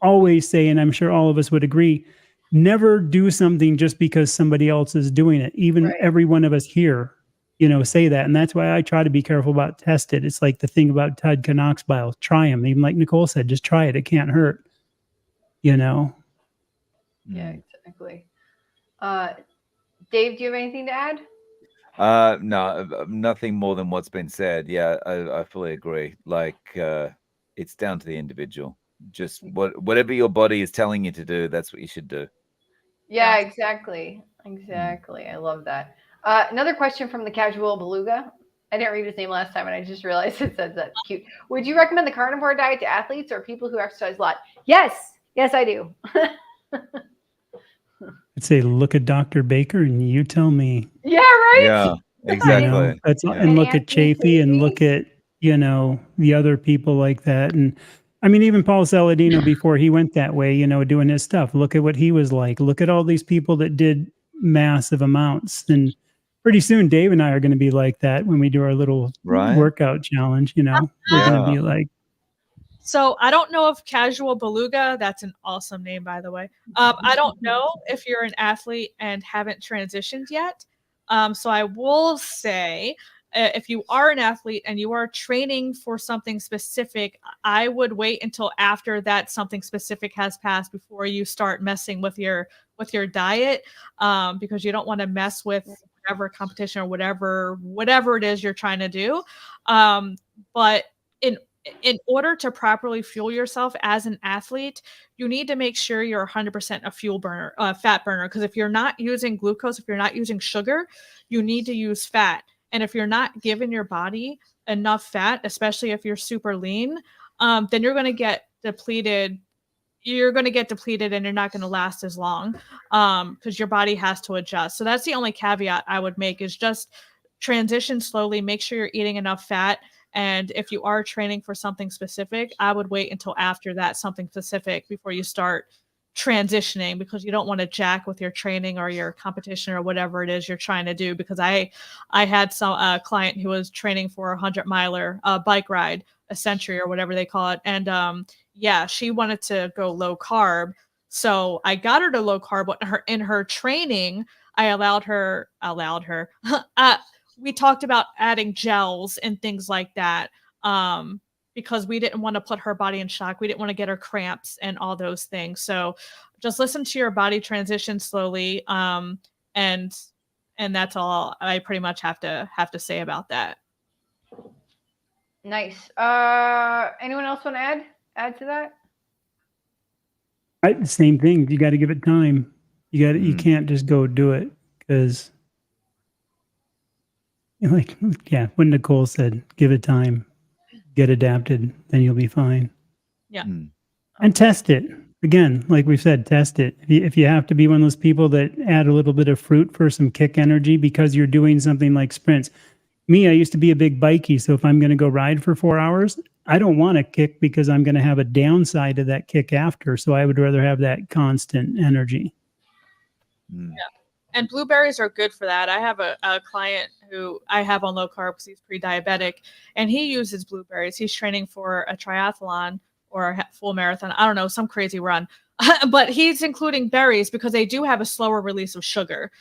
always say, and I'm sure all of us would agree, never do something just because somebody else is doing it. Even every one of us here say that. And that's why I try to be careful about test it. It's like the thing about Todd Knox try them. Even like Nicole said, just try it. It can't hurt, Yeah, Mm. exactly. Dave, do you have anything to add? No, nothing more than what's been said. Yeah, I fully agree. Like, it's down to the individual. Just whatever your body is telling you to do, that's what you should do. Yeah, exactly. Exactly. I love that. Another question from the casual beluga. I didn't read his name last time, and I just realized it says that. Cute. Would you recommend the carnivore diet to athletes or people who exercise a lot? Yes. Yes, I do. I'd say look at Dr. Baker and you tell me. Yeah, right? Yeah, exactly. That's Yeah. and look at Anthony Chafee and look at the other people like that. And I mean, even Paul Saladino before he went that way, doing his stuff. Look at what he was like. Look at all these people that did massive amounts. And pretty soon, Dave and I are going to be like that when we do our little workout challenge. We're going to be like. So I don't know if Casual Beluga, that's an awesome name, by the way. I don't know if you're an athlete and haven't transitioned yet. So I will say, if you are an athlete and you are training for something specific, I would wait until after that something specific has passed before you start messing with your diet, because you don't want to mess with whatever competition or whatever it is you're trying to do. But in order to properly fuel yourself as an athlete, you need to make sure you're 100% a fuel burner, fat burner. Because if you're not using glucose, if you're not using sugar, you need to use fat. And if you're not giving your body enough fat, especially if you're super lean, then you're going to get depleted. You're going to get depleted and you're not going to last as long, because your body has to adjust. So that's the only caveat I would make, is just transition slowly, make sure you're eating enough fat. And if you are training for something specific, I would wait until after that something specific before you start transitioning, because you don't want to jack with your training or your competition or whatever it is you're trying to do. Because I had some client who was training for a 100-miler bike ride, a century or whatever they call it. And she wanted to go low carb. So I got her to low carb, but in her training, I allowed her we talked about adding gels and things like that, because we didn't want to put her body in shock. We didn't want to get her cramps and all those things. So just listen to your body transition slowly. And that's all I pretty much have to say about that. Nice. Anyone else want to add to that? Same thing. You got to give it time. You can't just go do it, because when Nicole said, give it time, get adapted, then you'll be fine. Yeah. And test it. Again, like we've said, test it. If you have to be one of those people that add a little bit of fruit for some kick energy because you're doing something like sprints. Me, I used to be a big bikey. So if I'm going to go ride for 4 hours, I don't want to kick because I'm going to have a downside of that kick after. So I would rather have that constant energy. Yeah. And blueberries are good for that. I have a client who I have on low carb because he's pre-diabetic, and he uses blueberries. He's training for a triathlon or a full marathon. I don't know, some crazy run. But he's including berries because they do have a slower release of sugar.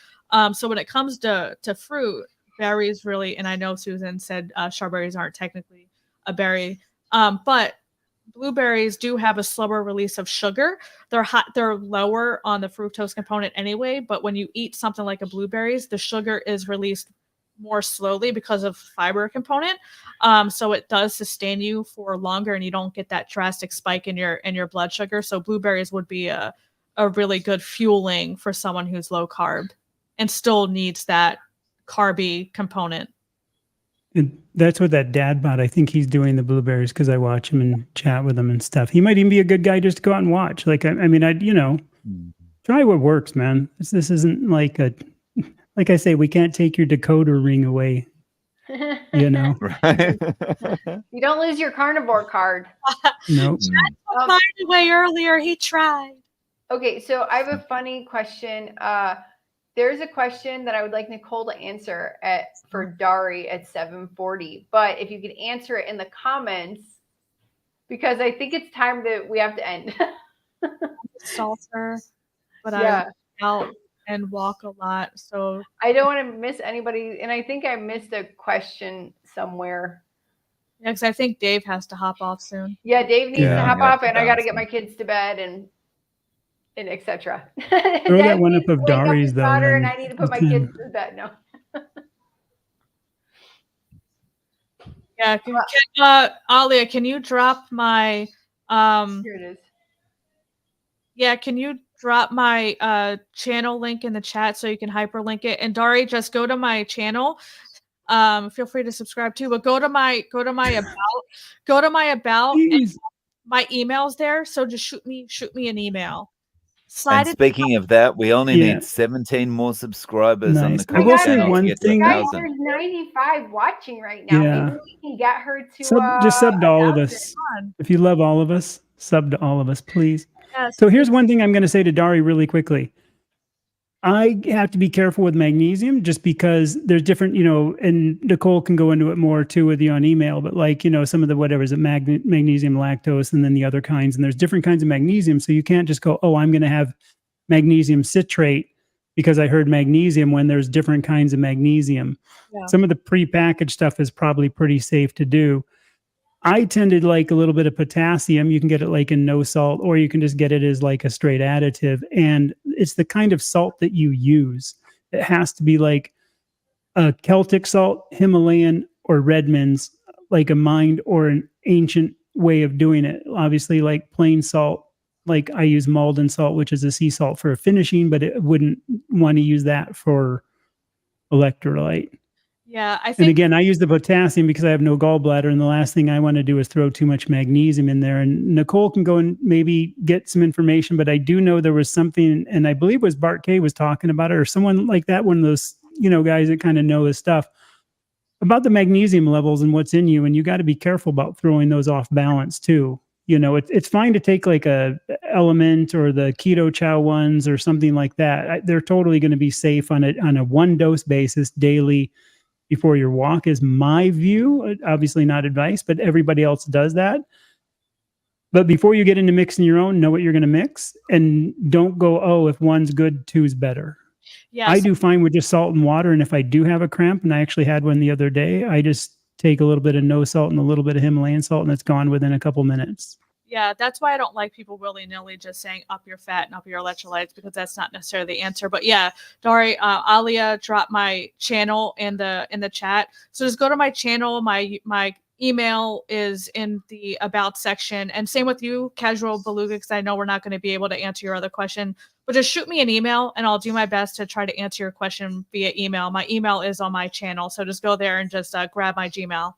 So when it comes to fruit, berries really, and I know Susan said strawberries aren't technically a berry, but blueberries do have a slower release of sugar. They're lower on the fructose component anyway, but when you eat something like a blueberries, the sugar is released more slowly because of fiber component. So it does sustain you for longer and you don't get that drastic spike in your blood sugar. So blueberries would be a really good fueling for someone who's low carb and still needs that carby component. And that's what that dad bought. I think he's doing the blueberries because I watch him and chat with him and stuff. He might even be a good guy just to go out and watch. Like, I mean, try what works, man. This isn't like I say, we can't take your decoder ring away. Right. You don't lose your carnivore card. Nope. Chad took mine away earlier. He tried. Okay, so I have a funny question. There's a question that I would like Nicole to answer for Dari at 7:40. But if you could answer it in the comments, because I think it's time that we have to end. Salter, but yeah. and walk a lot. So I don't want to miss anybody. And I think I missed a question somewhere. yeah, because I think Dave has to hop off soon. Yeah, Dave needs to I'm hop gonna have off, to and I got to bounce get my now. kids to bed and etc. Throw that one up of Wake up Dari's his though. daughter, and Then I need to put my we kids can- to bed. No. Yeah, Alia, can you drop my Here it is. yeah, can you drop my channel link in the chat so you can hyperlink it? And Dari, just go to my channel. Feel free to subscribe too, but go to my about and Please. my email's there. So just shoot me an email. And Slide it. speaking of that, we only Yeah. need 17 more subscribers on the Nice. I Oh my will Cook God, say channel to one get to thing. Guys, 1,000. there's 95 watching right now. Yeah. Maybe we can get her to Just sub to all of 1,000. us. If you love all of us, sub to all of us, please. Yes. So here's one thing I'm going to say to Dari really quickly. I have to be careful with magnesium just because there's different, and Nicole can go into it more too with you on email, but like, some of the whatever is it, magnesium lactose and then the other kinds, and there's different kinds of magnesium. So you can't just go, oh, I'm going to have magnesium citrate because I heard magnesium when there's different kinds of magnesium. Yeah. Some of the prepackaged stuff is probably pretty safe to do. I tended like a little bit of potassium. You can get it like in no salt, or you can just get it as like a straight additive. And it's the kind of salt that you use. It has to be like a Celtic salt, Himalayan, or Redmond's, like a mined or an ancient way of doing it. Obviously, like plain salt, like I use Malden salt, which is a sea salt for finishing, but it wouldn't want to use that for electrolyte. Yeah, I And think again, I use the potassium because I have no gallbladder, and the last thing I want to do is throw too much magnesium in there. And Nicole can go and maybe get some information, but I do know there was something, and I believe it was Bart K was talking about it, or someone like that, one of those, guys that kind of know his stuff about the magnesium levels and what's in you. And you got to be careful about throwing those off balance too. It's fine to take like a Element or the Keto Chow ones or something like that. They're totally going to be safe on a one dose basis daily before your walk is my view. Obviously not advice, but everybody else does that. But before you get into mixing your own, know what you're going to mix, and don't go, oh, if one's good, two's better. yeah, I do fine with just salt and water. And if I do have a cramp, and I actually had one the other day, I just take a little bit of no salt and a little bit of Himalayan salt, and it's gone within a couple minutes. yeah, that's why I don't like people willy-nilly just saying up your fat and up your electrolytes, because that's not necessarily the answer. But yeah, Dari, Alia dropped my channel in the chat. So just go to my channel. My email is in the about section, and same with you, Casual Beluga, because I know we're not going to be able to answer your other question. But just shoot me an email, and I'll do my best to try to answer your question via email. My email is on my channel, so just go there and just grab my Gmail.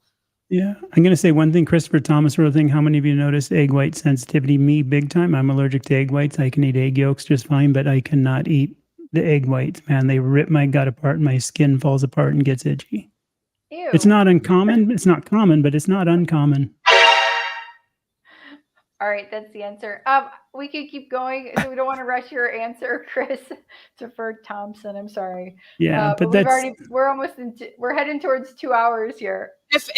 Yeah. I'm going to say one thing, Christopher Thomas wrote a thing. How many of you notice egg white sensitivity? Me, big time. I'm allergic to egg whites. I can eat egg yolks just fine, but I cannot eat the egg whites. Man, they rip my gut apart and my skin falls apart and gets itchy. Ew. It's not uncommon. It's not common, but it's not uncommon. All right, that's the answer. We could keep going, so we don't want to rush your answer, Chris. To Ferg Thompson, I'm sorry. Yeah, but we're heading towards 2 hours here. If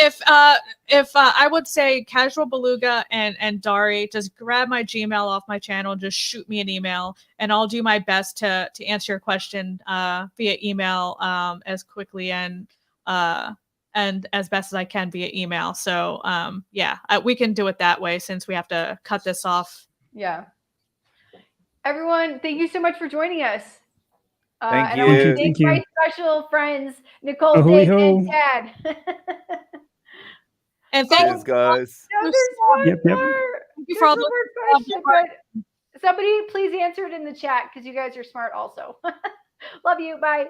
I would say Casual Beluga and Dari, just grab my Gmail off my channel, just shoot me an email, and I'll do my best to answer your question via email as quickly and as best as I can via email. So we can do it that way since we have to cut this off. Yeah. Everyone, thank you so much for joining us. Thank and I want to you. thank Thank you. my special friends, Nicole, Ahoy Dave, ho. and Tad. And thank Cheers, guys. No, there's one Yep, yep. more. you There's for all one the more question, but somebody please answer it in the chat because you guys are smart also. Love you. Bye.